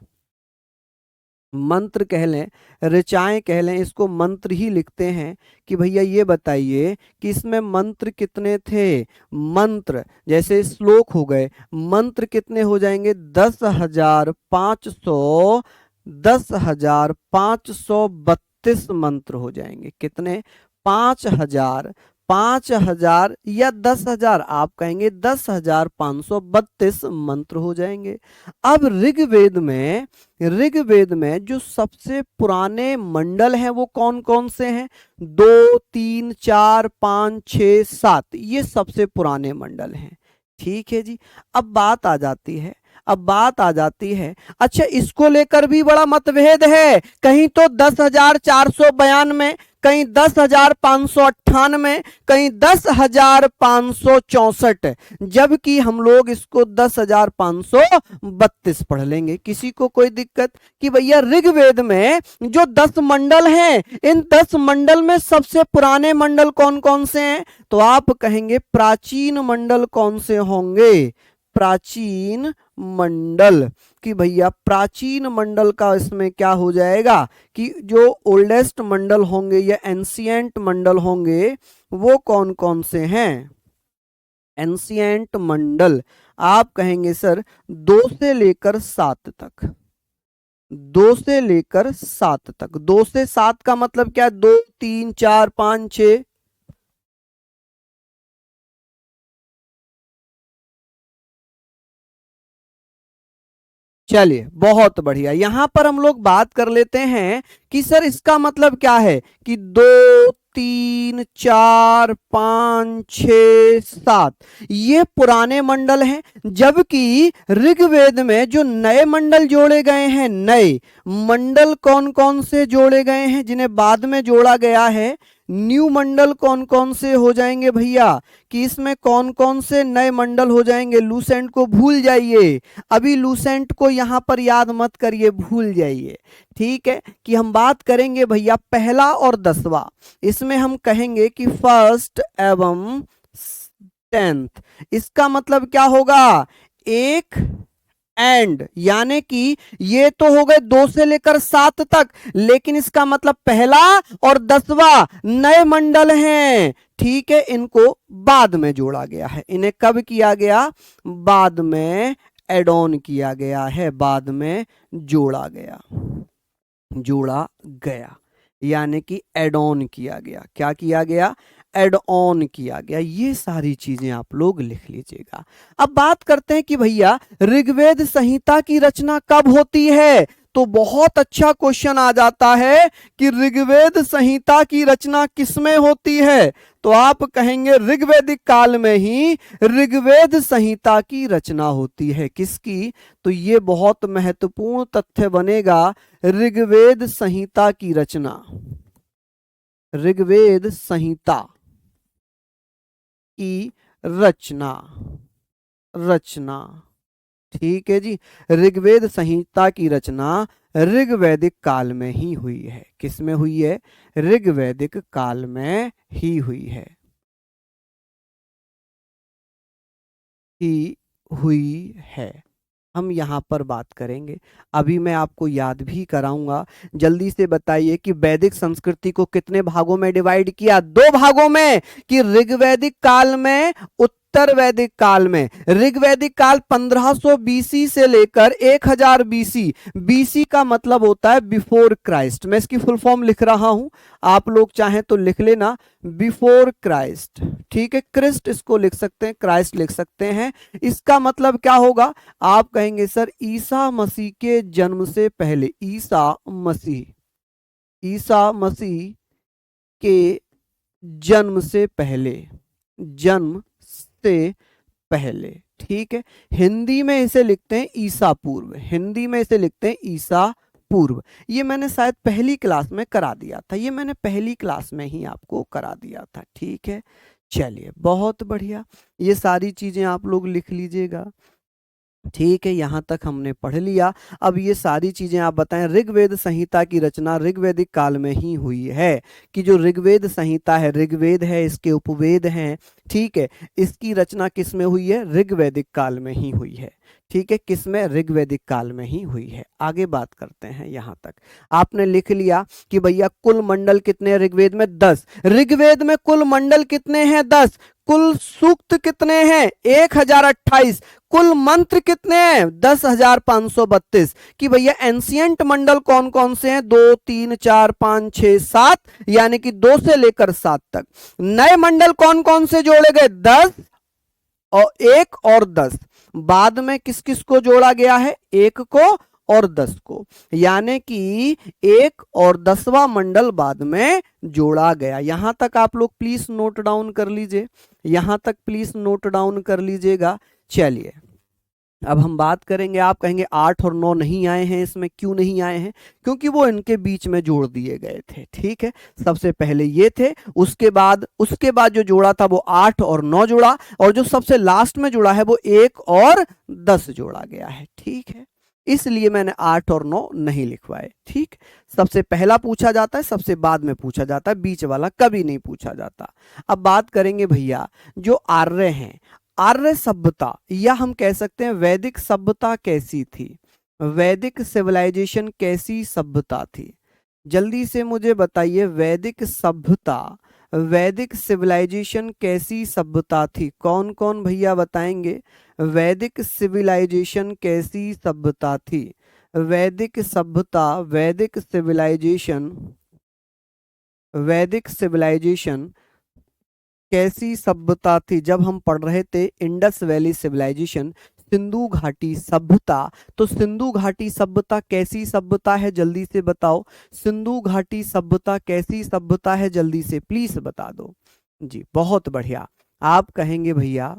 मंत्र कह लें, ऋचाएं कह लें, इसको मंत्र ही लिखते हैं। कि भैया ये बताइए कि इसमें मंत्र कितने थे? मंत्र जैसे श्लोक हो गए, मंत्र कितने हो जाएंगे? 10,500, 10,532 मंत्र हो जाएंगे। कितने? 5,000, 5,000 या 10,000, आप कहेंगे 10,532 मंत्र हो जाएंगे। अब ऋग्वेद में जो सबसे पुराने मंडल हैं वो कौन कौन से हैं? 2, 3, 4, 5, 6, 7, ये सबसे पुराने मंडल हैं। ठीक है जी। अब बात आ जाती है, अच्छा इसको लेकर भी बड़ा मतभेद है। कहीं तो 10,492, कहीं 10,598, कहीं 10,564, जबकि हम लोग इसको 10,532 पढ़ लेंगे। किसी को कोई दिक्कत? कि भैया ऋग्वेद में जो 10 मंडल हैं, इन 10 मंडल में सबसे पुराने मंडल कौन कौन से हैं? तो आप कहेंगे प्राचीन मंडल कौन से होंगे? प्राचीन मंडल। कि भैया प्राचीन मंडल का इसमें क्या हो जाएगा कि जो ओल्डेस्ट मंडल होंगे या एंशिएंट मंडल होंगे वो कौन कौन से हैं? एंशिएंट मंडल आप कहेंगे सर 2 से लेकर 7 तक। 2 से लेकर 7 तक। 2 से 7 का मतलब क्या? 2, 3, 4, 5, 6। चलिए बहुत बढ़िया। यहां पर हम लोग बात कर लेते हैं कि सर इसका मतलब क्या है कि 2, 3, 4, 5, 6, 7 ये पुराने मंडल हैं, जबकि ऋग्वेद में जो नए मंडल जोड़े गए हैं, नए मंडल कौन कौन से जोड़े गए हैं जिन्हें बाद में जोड़ा गया है? न्यू मंडल कौन कौन से हो जाएंगे भैया? कि इसमें कौन कौन से नए मंडल हो जाएंगे? लूसेंट को भूल जाइए, अभी लूसेंट को यहां पर याद मत करिए, भूल जाइए। ठीक है। कि हम बात करेंगे भैया पहला और 10वां। इसमें हम कहेंगे कि फर्स्ट एवं 10th। इसका मतलब क्या होगा? एक एंड, यानी कि ये तो हो गए 2 से लेकर 7 तक, लेकिन इसका मतलब पहला और 10वां नए मंडल हैं। ठीक है। इनको बाद में जोड़ा गया है। इन्हें कब किया गया? बाद में एड ऑन किया गया है, बाद में जोड़ा गया, यानी कि एड ऑन किया गया। क्या किया गया? एड ऑन किया गया। ये सारी चीजें आप लोग लिख लीजिएगा। अब बात करते हैं कि भैया ऋग्वेद संहिता की रचना कब होती है? तो बहुत अच्छा क्वेश्चन आ जाता है कि ऋग्वेद संहिता की रचना किसमें होती है? तो आप कहेंगे ऋग्वैदिक काल में ही ऋग्वेद संहिता की रचना होती है। किसकी? तो ये बहुत महत्वपूर्ण तथ्य बनेगा। ऋग्वेद संहिता की रचना, ऋग्वेद संहिता की रचना। ठीक है जी। ऋग्वेद संहिता की रचना ऋग्वैदिक काल में ही हुई है। किस में हुई है? ऋग्वैदिक काल में ही हुई है। हम यहां पर बात करेंगे। अभी मैं आपको याद भी कराऊंगा। जल्दी से बताइए कि वैदिक संस्कृति को कितने भागों में डिवाइड किया? 2 भागों में। कि ऋग्वैदिक काल में उत्तर वैदिक काल में। ऋग्वैदिक काल 1500 बीसी से लेकर 1000 बीसी। बीसी का मतलब होता है बिफोर क्राइस्ट। मैं इसकी फुल फॉर्म लिख रहा हूं, आप लोग चाहें तो लिख लेना, बिफोर क्राइस्ट। ठीक है, क्रिस्ट इसको लिख सकते हैं, क्राइस्ट लिख सकते हैं। इसका मतलब क्या होगा? आप कहेंगे सर ईसा मसीह के जन्म से पहले। ईसा मसीह, ईसा मसीह के जन्म से पहले, जन्म से पहले। ठीक है, हिंदी में इसे लिखते हैं ईसा पूर्व, हिंदी में इसे लिखते हैं ईसा पूर्व। ये मैंने शायद पहली क्लास में करा दिया था, ये मैंने पहली क्लास में ही आपको करा दिया था। ठीक है, चलिए बहुत बढ़िया, ये सारी चीजें आप लोग लिख लीजिएगा। ठीक है, यहां तक हमने पढ़ लिया। अब ये सारी चीजें आप बताएं। ऋग्वेद संहिता की रचना ऋग्वैदिक काल में ही हुई है, कि जो ऋग्वेद संहिता है, ऋग्वेद है, इसके उपवेद हैं, ठीक है, इसकी रचना किस में हुई है? ऋग्वैदिक काल में ही हुई है। ठीक है, किसमें? ऋग्वैदिक काल में ही हुई है। आगे बात करते हैं। यहां तक आपने लिख लिया कि भैया कुल मंडल कितने हैं ऋग्वेद में? 10। ऋग्वेद में कुल मंडल कितने हैं? 10। कुल सूक्त कितने हैं? 1028। कुल मंत्र कितने हैं? 10,532। कि भैया एंशियंट मंडल कौन कौन से हैं? 2 3 4 5 6 7, यानी कि 2 से लेकर 7 तक। नए मंडल कौन कौन से जोड़े गए? 10 और 1 और 10। बाद में किस किस को जोड़ा गया है? 1 को और 10 को, यानी कि 1 और 10वां मंडल बाद में जोड़ा गया। यहां तक आप लोग प्लीज नोट डाउन कर लीजिए, यहां तक प्लीज नोट डाउन कर लीजिएगा। चलिए अब हम बात करेंगे। आप कहेंगे 8 और 9 नहीं आए हैं इसमें, क्यों नहीं आए हैं? क्योंकि वो इनके बीच में जोड़ दिए गए थे। ठीक है, सबसे पहले ये थे, उसके बाद जो जोड़ा था वो 8 और 9 जोड़ा, और जो सबसे लास्ट में जुड़ा है वो 1 और 10 जोड़ा गया है। ठीक है, इसलिए मैंने 8 और 9 नहीं लिखवाए। ठीक, सबसे पहला पूछा जाता है, सबसे बाद में पूछा जाता है, बीच वाला कभी नहीं पूछा जाता। अब बात करेंगे भैया जो आर्य हैं, आर्य सभ्यता, या हम कह सकते हैं वैदिक सभ्यता कैसी थी? वैदिक सिविलाइजेशन कैसी सभ्यता थी? जल्दी से मुझे बताइए, वैदिक सभ्यता, वैदिक सिविलाइजेशन कैसी सभ्यता थी? कौन कौन भैया बताएंगे वैदिक सिविलाइजेशन कैसी सभ्यता थी? वैदिक सभ्यता, वैदिक सिविलाइजेशन, वैदिक सिविलाइजेशन कैसी सभ्यता थी? जब हम पढ़ रहे थे इंडस वैली सिविलाइजेशन, सिंधु घाटी सभ्यता, तो सिंधु घाटी सभ्यता कैसी सभ्यता है? जल्दी से बताओ, सिंधु घाटी सभ्यता कैसी सभ्यता है? जल्दी से प्लीज बता दो जी। बहुत बढ़िया, आप कहेंगे भैया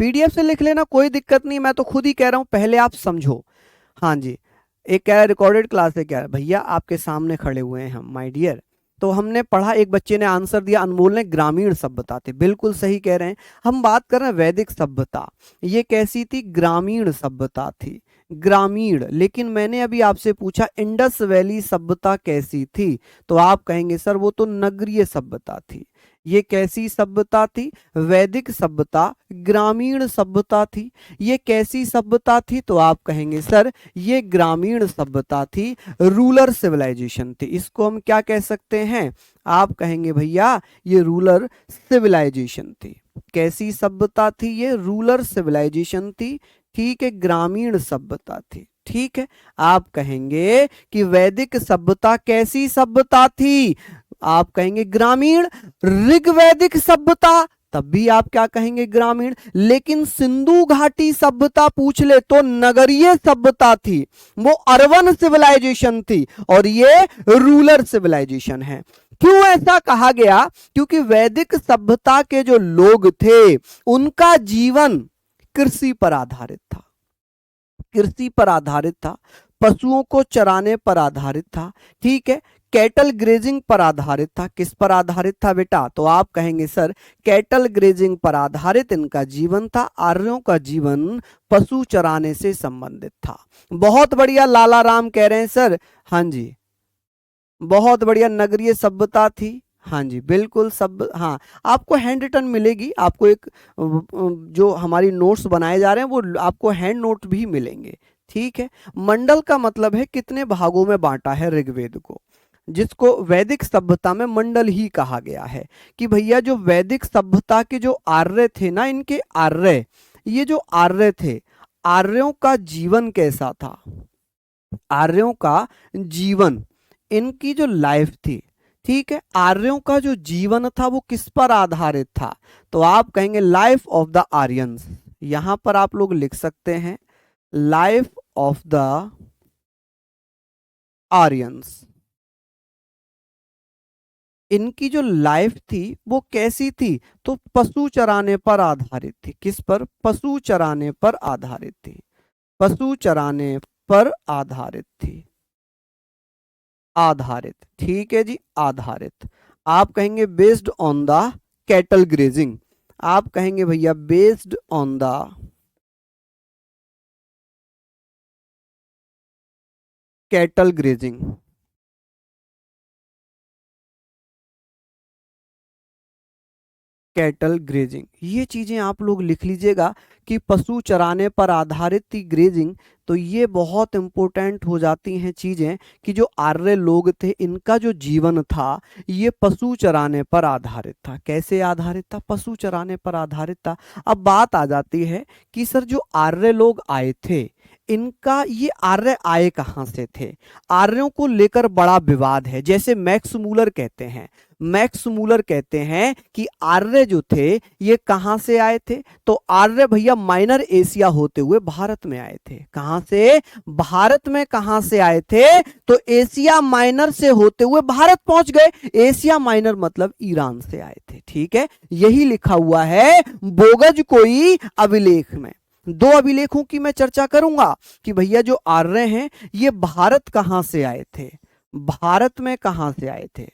पीडीएफ से लिख लेना, कोई दिक्कत नहीं, मैं तो खुद ही कह रहा हूं, पहले आप समझो। हाँ जी, एक कह रहा है रिकॉर्डेड क्लास है क्या? भैया आपके सामने खड़े हुए हैं हम, माय डियर। तो हमने पढ़ा, एक बच्चे ने आंसर दिया, अनमोल ने, ग्रामीण सभ्यता थी। बिल्कुल सही कह रहे हैं। हम बात कर रहे हैं वैदिक सभ्यता, ये कैसी थी? ग्रामीण सभ्यता थी, ग्रामीण। लेकिन मैंने अभी आपसे पूछा इंडस वैली सभ्यता कैसी थी, तो आप कहेंगे सर वो तो नगरीय सभ्यता थी। ये कैसी सभ्यता थी? वैदिक सभ्यता ग्रामीण सभ्यता थी। ये कैसी सभ्यता थी? तो आप कहेंगे सर ये ग्रामीण सभ्यता थी, रूलर सिविलाइजेशन थी। इसको हम क्या कह सकते हैं? आप कहेंगे भैया ये रूलर सिविलाइजेशन थी। कैसी सभ्यता थी? ये रूलर सिविलाइजेशन थी। ठीक है, ग्रामीण सभ्यता थी। ठीक है, आप कहेंगे कि वैदिक सभ्यता कैसी सभ्यता थी? आप कहेंगे ग्रामीण। ऋग्वैदिक सभ्यता, तब भी आप क्या कहेंगे? ग्रामीण। लेकिन सिंधु घाटी सभ्यता पूछ ले तो नगरीय सभ्यता थी, वो अर्बन सिविलाइजेशन थी, और ये रूरल सिविलाइजेशन है। क्यों ऐसा कहा गया? क्योंकि वैदिक सभ्यता के जो लोग थे उनका जीवन कृषि पर आधारित था, कृषि पर आधारित था, पशुओं को चराने पर आधारित था। ठीक है, कैटल ग्रेजिंग पर आधारित था। किस पर आधारित था बेटा? तो आप कहेंगे सर कैटल ग्रेजिंग पर आधारित इनका जीवन था। आर्यों का जीवन पशु चराने से संबंधित था। बहुत बढ़िया, लाला राम कह रहे हैं सर, हाँ जी बहुत बढ़िया, नगरीय सभ्यता थी। हाँ जी बिल्कुल सब, हाँ आपको हैंड रिटन मिलेगी, आपको एक जो हमारी नोट्स बनाए जा रहे हैं वो आपको हैंड नोट भी मिलेंगे। ठीक है, मंडल का मतलब है कितने भागों में बांटा है ऋग्वेद को। जिसको वैदिक सभ्यता में मंडल ही कहा गया है। कि भैया जो वैदिक सभ्यता के जो आर्य थे ना, इनके आर्य, ये जो आर्य थे, आर्यों का जीवन कैसा था, आर्यों का जीवन, इनकी जो लाइफ थी, ठीक है, आर्यों का जो जीवन था वो किस पर आधारित था, तो आप कहेंगे लाइफ ऑफ द आर्यंस। यहां पर आप लोग लिख सकते हैं लाइफ ऑफ द आर्यंस। इनकी जो लाइफ थी वो कैसी थी, तो पशु चराने पर आधारित थी। किस पर, पशु चराने पर आधारित थी, पशु चराने पर आधारित थी, आधारित, ठीक है जी, आधारित। आप कहेंगे based on the cattle grazing, आप कहेंगे भैया based on the cattle grazing. Cattle grazing, ये चीजें आप लोग लिख लीजिएगा कि पशु चराने पर आधारित थी ग्रेजिंग। तो ये बहुत इंपॉर्टेंट हो जाती हैं चीजें कि जो आर्य लोग थे इनका जो जीवन था ये पशु चराने पर आधारित था। कैसे आधारित था, पशु चराने पर आधारित था। अब बात आ जाती है कि सर जो आर्य लोग आए थे, इनका ये आर्य आए कहाँ से थे, आर्यों को लेकर बड़ा विवाद है। जैसे मैक्स मूलर कहते हैं, मैक्स मूलर कहते हैं कि आर्य जो थे ये कहां से आए थे, तो आर्य भैया माइनर एशिया होते हुए भारत में आए थे। कहां से, भारत में कहां से आए थे, तो एशिया माइनर से होते हुए भारत पहुंच गए। एशिया माइनर मतलब ईरान से आए थे, ठीक है, यही लिखा हुआ है बोगज कोई अभिलेख में। दो अभिलेखों की मैं चर्चा करूंगा कि भैया जो आर्य हैं ये भारत कहां से आए थे, भारत में कहां से आए थे,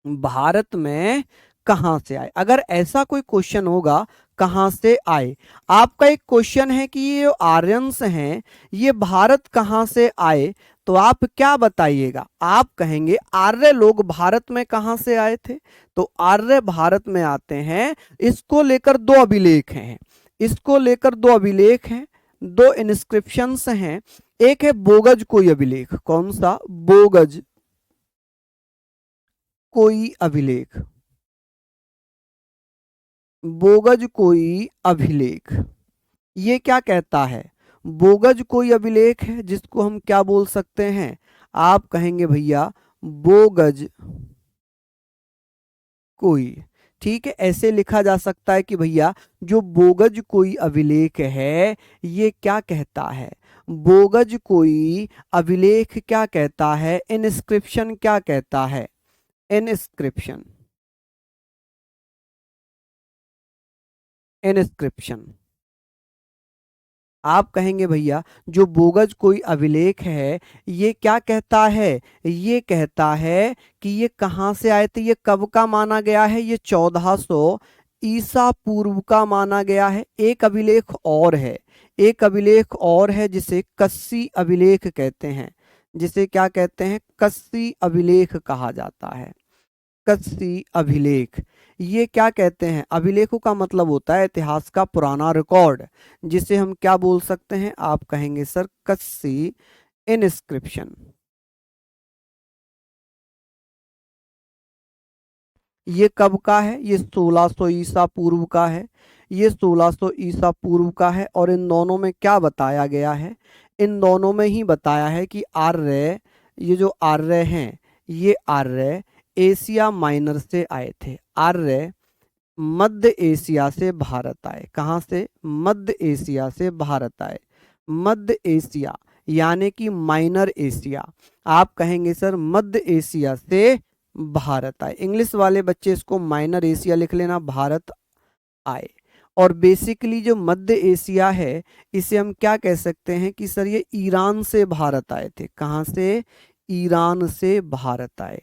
भारत में कहां से आए। अगर ऐसा कोई क्वेश्चन होगा कहां से आए, आपका एक क्वेश्चन है कि ये आर्यंस हैं ये भारत कहां से आए, तो आप क्या बताइएगा, आप कहेंगे आर्य लोग भारत में कहां से आए थे, तो आर्य भारत में आते हैं। इसको लेकर दो अभिलेख हैं, इसको लेकर दो अभिलेख हैं, दो इंस्क्रिप्शंस हैं। एक है बोगज कोई अभिलेख, कौन सा, बोगज कोई अभिलेख, बोगज कोई अभिलेख, ये क्या कहता है, बोगज कोई अभिलेख है जिसको हम क्या बोल सकते हैं, आप कहेंगे भैया बोगज कोई, ठीक है। ऐसे लिखा जा सकता है कि भैया जो बोगज कोई अभिलेख है ये क्या कहता है, बोगज कोई अभिलेख क्या कहता है, इनस्क्रिप्शन क्या कहता है, इनस्क्रिप्शन, इनस्क्रिप्शन। आप कहेंगे भैया जो बोगज कोई अभिलेख है ये क्या कहता है, ये कहता है कि ये कहाँ से आए थे, ये कब का माना गया है, ये 1400 ईसा पूर्व का माना गया है। एक अभिलेख और है, एक अभिलेख और है जिसे कस्सी अभिलेख कहते हैं, जिसे क्या कहते हैं, कस्सी अभिलेख कहा जाता है, कस्सी अभिलेख। ये क्या कहते हैं, अभिलेखों का मतलब होता है इतिहास का पुराना रिकॉर्ड, जिसे हम क्या बोल सकते हैं, आप कहेंगे सर कस्सी इनस्क्रिप्शन। ये कब का है, ये 1600 ईसा पूर्व का है, ये 1600 ईसा पूर्व का है। और इन दोनों में क्या बताया गया है, इन दोनों में ही बताया है कि आर्य, ये जो आर्य हैं ये आर्य एशिया माइनर से आए थे, आर्य मध्य एशिया से भारत आए। कहाँ से, मध्य एशिया से भारत आए, मध्य एशिया यानी कि माइनर एशिया। आप कहेंगे सर मध्य एशिया से भारत आए, इंग्लिश वाले बच्चे इसको माइनर एशिया लिख लेना, भारत आए। और बेसिकली जो मध्य एशिया है इसे हम क्या कह सकते हैं कि सर ये ईरान से भारत आए थे। कहाँ से, ईरान से भारत आए,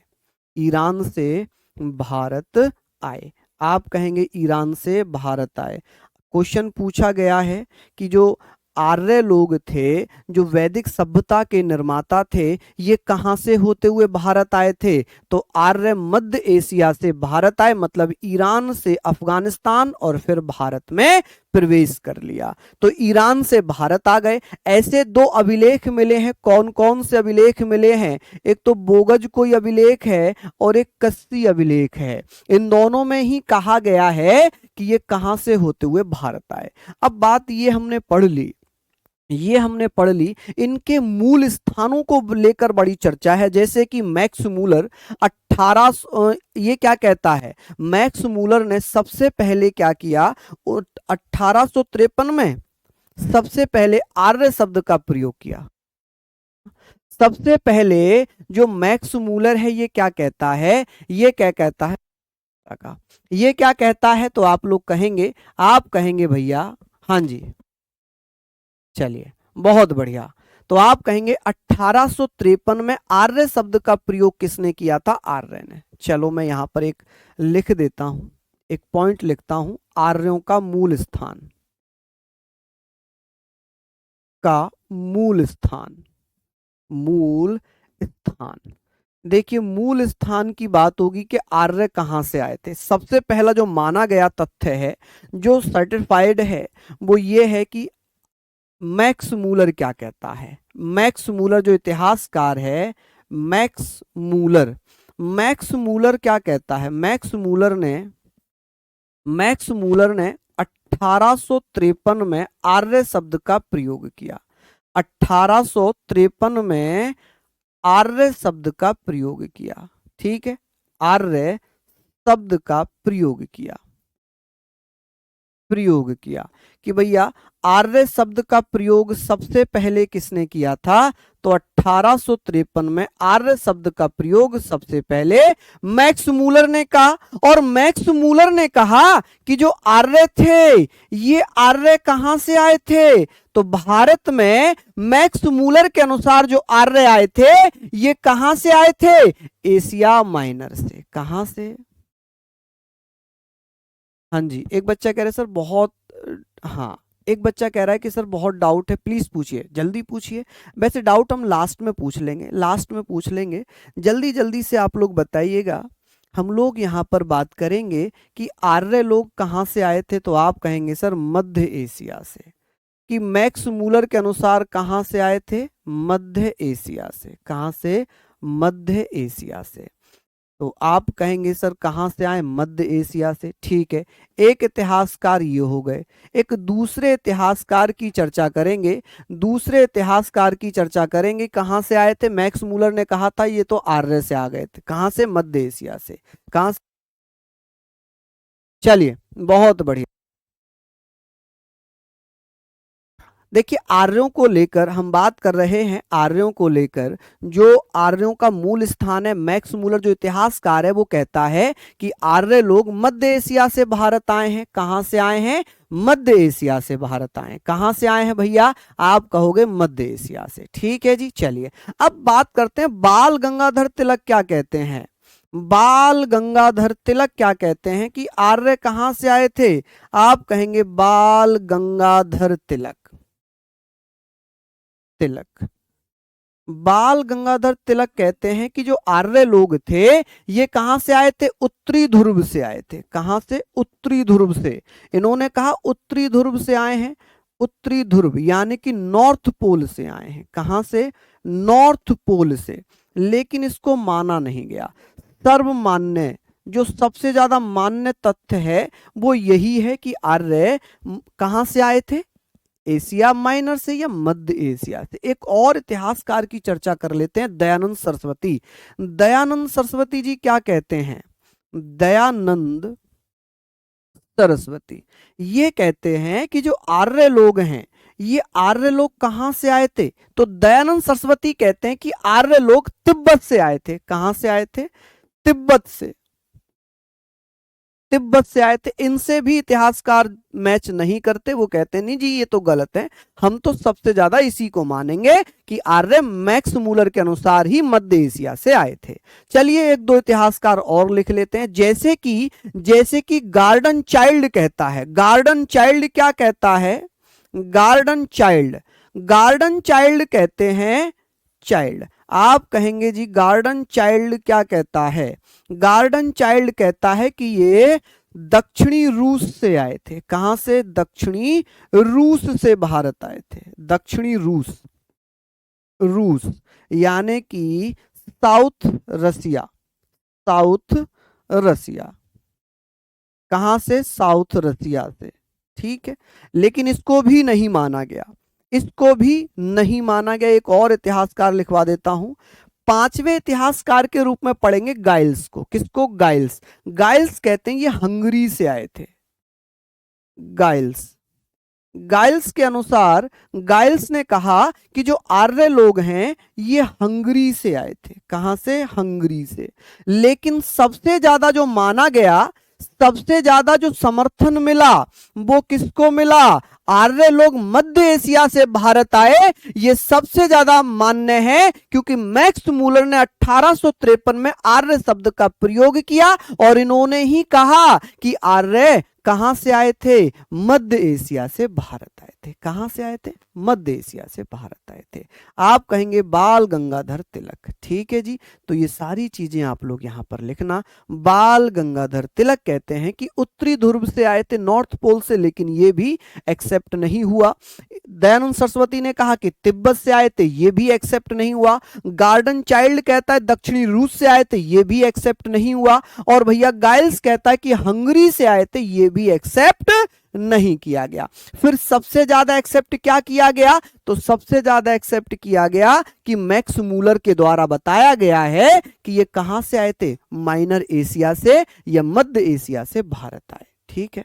ईरान से भारत आए। आप कहेंगे ईरान से भारत आए। क्वेश्चन पूछा गया है कि जो आर्य लोग थे, जो वैदिक सभ्यता के निर्माता थे, ये कहां से होते हुए भारत आए थे, तो आर्य मध्य एशिया से भारत आए, मतलब ईरान से अफगानिस्तान और फिर भारत में प्रवेश कर लिया। तो ईरान से भारत आ गए। ऐसे दो अभिलेख मिले हैं। कौन कौन से अभिलेख मिले हैं? एक तो बोगज कोई अभिलेख है और एक कस्सी अभिलेख है। इन दोनों में ही कहा गया है कि ये कहां से होते हुए भारत आए। अब बात ये हमने पढ़ ली, इनके मूल स्थानों को लेकर बड़ी चर्चा है। जैसे कि मैक्स मूलर 1800 ये क्या कहता है, मैक्स मूलर ने सबसे पहले क्या किया, 1853 में सबसे पहले आर्य शब्द का प्रयोग किया। सबसे पहले जो मैक्स मूलर है ये क्या कहता है, ये क्या कहता है, ये क्या कहता है, तो आप लोग कहेंगे, आप कहेंगे भैया हाँ जी, चलिए बहुत बढ़िया। तो आप कहेंगे 1853 में आर्य शब्द का प्रयोग किसने किया था? आर्य ने। चलो मैं यहां पर एक लिख देता हूं, एक पॉइंट लिखता हूं, आर्यों का मूल स्थान, का मूल स्थान, मूल स्थान। देखिए मूल स्थान की बात होगी कि आर्य कहां से आए थे। सबसे पहला जो माना गया तथ्य है, जो सर्टिफाइड है, वो ये है कि मैक्स मूलर क्या कहता है, मैक्स मूलर जो इतिहासकार है, मैक्स मूलर क्या कहता है, मैक्स मूलर ने 1853 में आर्य शब्द का प्रयोग किया। 1853 में आर्य शब्द का प्रयोग किया, ठीक है, आर्य शब्द का प्रयोग किया कि भैया आर्य शब्द का प्रयोग सबसे पहले किसने किया था? तो 1853 में आर्य शब्द का प्रयोग सबसे पहले मैक्स मूलर ने कहा। और मैक्स मूलर ने कहा कि जो आर्य थे ये आर्य कहां से आए थे? तो भारत में मैक्स मूलर के अनुसार जो आर्य आए थे ये कहां से आए थे? एशिया माइनर से। कहां से? हाँ जी, एक बच्चा कह रहा है सर बहुत, हाँ एक बच्चा कह रहा है कि सर बहुत डाउट है, प्लीज पूछिए, जल्दी पूछिए। वैसे डाउट हम लास्ट में पूछ लेंगे, जल्दी जल्दी से आप लोग बताइएगा। हम लोग यहाँ पर बात करेंगे कि आर्य लोग कहाँ से आए थे, तो आप कहेंगे सर मध्य एशिया से। कि मैक्स मूलर के अनुसार कहाँ से आए थे? मध्य एशिया से। कहाँ से? मध्य एशिया से। तो आप कहेंगे सर कहां से आए? मध्य एशिया से। ठीक है, एक इतिहासकार ये हो गए। एक दूसरे इतिहासकार की चर्चा करेंगे, कहां से आए थे? मैक्स मूलर ने कहा था ये तो आर्य से आ गए थे। कहां से? मध्य एशिया से। कहां से? चलिए बहुत बढ़िया। देखिए आर्यों को लेकर हम बात कर रहे हैं, आर्यों को लेकर जो आर्यों का मूल स्थान है, मैक्स मूलर जो इतिहासकार है वो कहता है कि आर्य लोग मध्य एशिया से भारत आए हैं। कहां से आए हैं? मध्य एशिया से भारत आए हैं। कहां से आए हैं भैया? आप कहोगे मध्य एशिया से। ठीक है जी, चलिए अब बात करते हैं बाल गंगाधर तिलक क्या कहते हैं। बाल गंगाधर तिलक क्या कहते हैं कि आर्य कहां से आए थे? आप कहेंगे बाल गंगाधर तिलक, बाल गंगाधर तिलक कहते हैं कि जो आर्य लोग थे ये कहां से आए थे? उत्तरी ध्रुव से आए थे। कहां से? उत्तरी ध्रुव से। इन्होंने कहा उत्तरी ध्रुव से आए हैं, उत्तरी ध्रुव यानी कि नॉर्थ पोल से आए हैं। कहां से? नॉर्थ पोल से। लेकिन इसको माना नहीं गया। सर्वमान्य जो सबसे ज्यादा मान्य तथ्य है वो यही है कि आर्य कहां से आए थे? एशिया माइनर से या मध्य एशिया से। एक और इतिहासकार की चर्चा कर लेते हैं, दयानंद सरस्वती। दयानंद सरस्वती जी क्या कहते हैं? दयानंद सरस्वती ये कहते हैं कि जो आर्य लोग हैं ये आर्य लोग कहां से आए थे? तो दयानंद सरस्वती कहते हैं कि आर्य लोग तिब्बत से आए थे। कहां से आए थे? तिब्बत से। तिब्बत से आए थे। इनसे भी इतिहासकार मैच नहीं करते, वो कहते हैं नहीं जी ये तो गलत है, हम तो सबसे ज्यादा इसी को मानेंगे कि आर्य मैक्स मूलर के अनुसार ही मध्य एशिया से आए थे। चलिए एक दो इतिहासकार और लिख लेते हैं, जैसे कि गार्डन चाइल्ड कहता है। गार्डन चाइल्ड क्या कहता है? गार्डन चाइल्ड कहते हैं चाइल्ड। आप कहेंगे जी गार्डन चाइल्ड क्या कहता है? गार्डन चाइल्ड कहता है कि ये दक्षिणी रूस से आए थे। कहां से? दक्षिणी रूस से भारत आए थे। दक्षिणी रूस, रूस यानी कि साउथ रसिया, साउथ रसिया। कहां से? साउथ रसिया से। ठीक है, लेकिन इसको भी नहीं माना गया, इसको भी नहीं माना गया। एक और इतिहासकार लिखवा देता हूं, पांचवें इतिहासकार के रूप में पढ़ेंगे गाइल्स को। किसको? गाइल्स। गाइल्स कहते हैं ये हंगरी से आए थे। गाइल्स, गाइल्स के अनुसार, गाइल्स ने कहा कि जो आर्य लोग हैं ये हंगरी से आए थे। कहां से? हंगरी से। लेकिन सबसे ज्यादा जो माना गया, सबसे ज्यादा जो समर्थन मिला वो किसको मिला? आर्य लोग मध्य एशिया से भारत आए, ये सबसे ज्यादा मान्य है, क्योंकि मैक्स मूलर ने 1853 में आर्य शब्द का प्रयोग किया और इन्होंने ही कहा कि आर्य कहां से आए थे? मध्य एशिया से भारत आए थे। कहां से आए थे? मध्य एशिया से भारत आए थे। आप कहेंगे बाल गंगाधर तिलक। ठीक है जी, तो ये सारी चीजें आप लोग यहां पर लिखना। बाल गंगाधर तिलक कहते हैं कि उत्तरी ध्रुव से आए थे, नॉर्थ पोल से, लेकिन ये भी एक्सेप्ट नहीं हुआ। दयानंद सरस्वती ने कहा कि तिब्बत से आए थे, ये भी एक्सेप्ट नहीं हुआ। गार्डन चाइल्ड कहता है दक्षिणी रूस से आए थे, ये भी एक्सेप्ट नहीं हुआ। और भैया गाइल्स कहता है कि हंगरी से आए थे, ये भी एक्सेप्ट नहीं किया गया। फिर सबसे ज्यादा एक्सेप्ट क्या किया गया? तो सबसे ज्यादा एक्सेप्ट किया गया कि मैक्स मूलर के द्वारा बताया गया है कि ये कहां से आए थे? माइनर एशिया से या मध्य एशिया से भारत आए। ठीक है,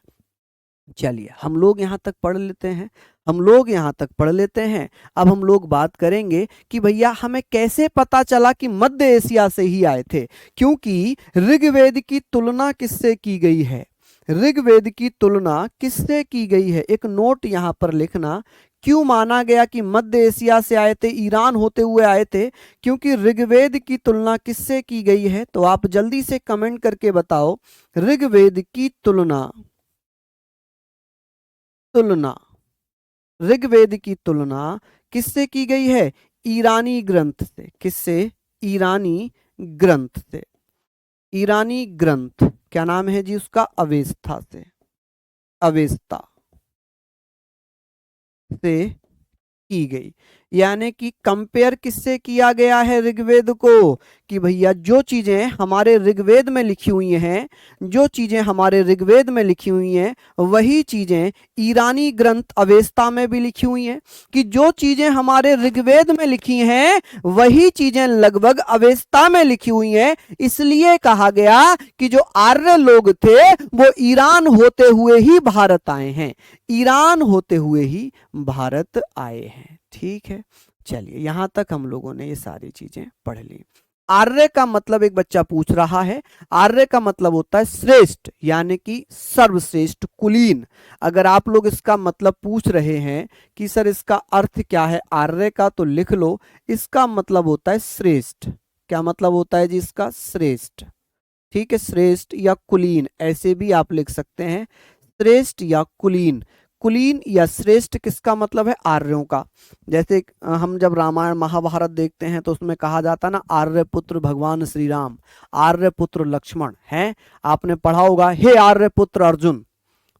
चलिए हम लोग यहां तक पढ़ लेते हैं, हम लोग यहां तक पढ़ लेते हैं। अब हम लोग बात करेंगे कि भैया हमें कैसे पता चला कि मध्य एशिया से ही आए थे, क्योंकि ऋग्वेद की तुलना किससे की गई है? ऋग्वेद की तुलना किससे की गई है? एक नोट यहां पर लिखना। क्यों माना गया कि मध्य एशिया से आए थे, ईरान होते हुए आए थे? क्योंकि ऋग्वेद की तुलना किससे की गई है? तो आप जल्दी से कमेंट करके बताओ। ऋग्वेद की तुलना, तुलना, ऋग्वेद की तुलना किससे की गई है? ईरानी ग्रंथ से। किससे? ईरानी ग्रंथ से। ईरानी ग्रंथ, क्या नाम है जी उसका? अवेस्ता से। अवेस्ता से की गई। यानी कि कंपेयर किससे किया गया है ऋग्वेद को? कि भैया जो चीजें हमारे ऋग्वेद में लिखी हुई हैं, जो चीजें हमारे ऋग्वेद में लिखी हुई हैं, वही चीजें ईरानी ग्रंथ अवेस्ता में भी लिखी हुई हैं। कि जो चीजें हमारे ऋग्वेद में लिखी हैं वही चीजें लगभग अवेस्ता में लिखी हुई हैं। इसलिए कहा गया कि जो आर्य लोग थे वो ईरान होते हुए ही भारत आए हैं, ईरान होते हुए ही भारत आए हैं। ठीक है, चलिए यहां तक हम लोगों ने ये सारी चीजें पढ़ ली। आर्य का मतलब एक बच्चा पूछ रहा है, आर्य का मतलब होता है श्रेष्ठ, यानी कि सर्वश्रेष्ठ, कुलीन। अगर आप लोग इसका मतलब पूछ रहे हैं कि सर इसका अर्थ क्या है आर्य का, तो लिख लो, इसका मतलब होता है श्रेष्ठ। क्या मतलब होता है जी इसका? श्रेष्ठ। ठीक है, श्रेष्ठ या कुलीन ऐसे भी आप लिख सकते हैं, श्रेष्ठ या कुलीन। कुलीन या श्रेष्ठ किसका मतलब है? आर्यों का। जैसे हम जब रामायण महाभारत देखते हैं तो उसमें कहा जाता है ना, आर्य पुत्र भगवान श्री राम, आर्य पुत्र लक्ष्मण हैं। आपने पढ़ा होगा, हे आर्य पुत्र अर्जुन,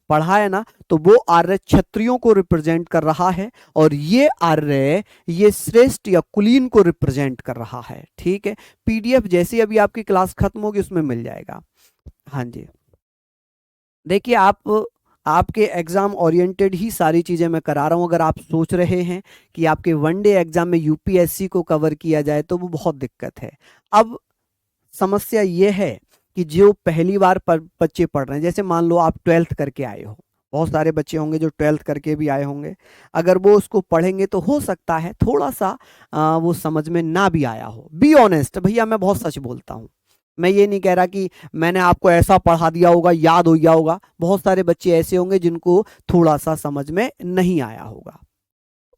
पढ़ा है ना? तो वो आर्य क्षत्रियों को रिप्रेजेंट कर रहा है और ये आर्य ये श्रेष्ठ या कुलीन को रिप्रेजेंट कर रहा है। ठीक है, पीडीएफ जैसी अभी आपकी क्लास खत्म होगी उसमें मिल जाएगा। हाँ जी, देखिए आपके एग्जाम ओरिएंटेड ही सारी चीजें मैं करा रहा हूं। अगर आप सोच रहे हैं कि आपके वनडे एग्जाम में यूपीएससी को कवर किया जाए तो वो बहुत दिक्कत है। अब समस्या ये है कि जो पहली बार बच्चे पढ़ रहे हैं, जैसे मान लो आप 12th करके आए हो, बहुत सारे बच्चे होंगे जो 12th करके भी आए होंगे, अगर वो उसको पढ़ेंगे तो हो सकता है थोड़ा सा वो समझ में ना भी आया हो। बी ऑनेस्ट भैया, मैं बहुत सच बोलता हूँ। मैं ये नहीं कह रहा कि मैंने आपको ऐसा पढ़ा दिया होगा, याद हो गया होगा। बहुत सारे बच्चे ऐसे होंगे जिनको थोड़ा सा समझ में नहीं आया होगा।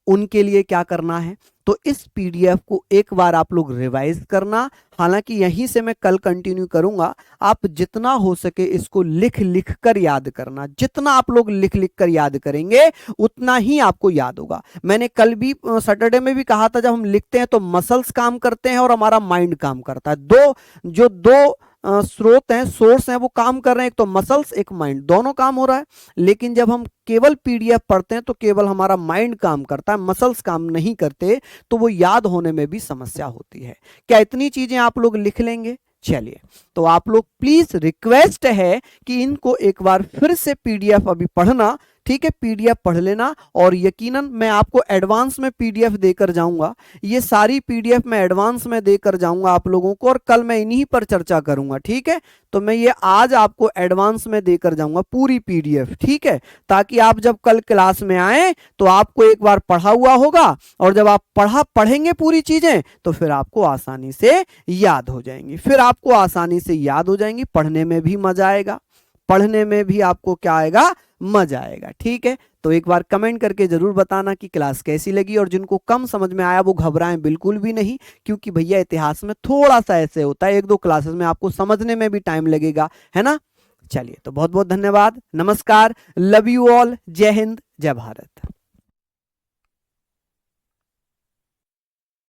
उनके लिए क्या करना है, तो इस पीडीएफ को एक बार आप लोग रिवाइज करना। हालांकि यहीं से मैं कल कंटिन्यू करूंगा। आप जितना हो सके इसको लिख लिख कर याद करना। जितना आप लोग लिख लिख कर याद करेंगे उतना ही आपको याद होगा। मैंने कल भी सैटरडे में भी कहा था, जब हम लिखते हैं तो मसल्स काम करते हैं और हमारा माइंड काम करता है। दो स्रोत हैं, सोर्स हैं, वो काम कर रहे हैं, एक तो मसल्स एक माइंड, दोनों काम हो रहा है। लेकिन जब हम केवल पीडीएफ पढ़ते हैं तो केवल हमारा माइंड काम करता है, मसल्स काम नहीं करते, तो वो याद होने में भी समस्या होती है। क्या इतनी चीजें आप लोग लिख लेंगे? चलिए, तो आप लोग प्लीज रिक्वेस्ट है कि इनको एक बार फिर से पीडीएफ अभी पढ़ना, ठीक है, पीडीएफ पढ़ लेना। और यकीनन मैं आपको एडवांस में पीडीएफ देकर जाऊंगा, ये सारी पीडीएफ मैं एडवांस में देकर जाऊंगा आप लोगों को, और कल मैं इन्हीं पर चर्चा करूंगा, ठीक है। तो मैं ये आज आपको एडवांस में देकर जाऊंगा पूरी पीडीएफ, ठीक है, ताकि आप जब कल क्लास में आए तो आपको एक बार पढ़ा हुआ होगा, और जब आप पढ़ेंगे पूरी चीजें तो फिर आपको आसानी से याद हो जाएंगी, फिर आपको आसानी से याद हो जाएंगी, पढ़ने में भी मजा आएगा, पढ़ने में भी आपको क्या आएगा? मजा आएगा, ठीक है। तो एक बार कमेंट करके जरूर बताना कि क्लास कैसी लगी, और जिनको कम समझ में आया वो घबराएं बिल्कुल भी नहीं, क्योंकि भैया इतिहास में थोड़ा सा ऐसे होता है, एक दो क्लासेस में आपको समझने में भी टाइम लगेगा, है ना। चलिए, तो बहुत बहुत धन्यवाद, नमस्कार, लव यू ऑल, जय हिंद, जय भारत।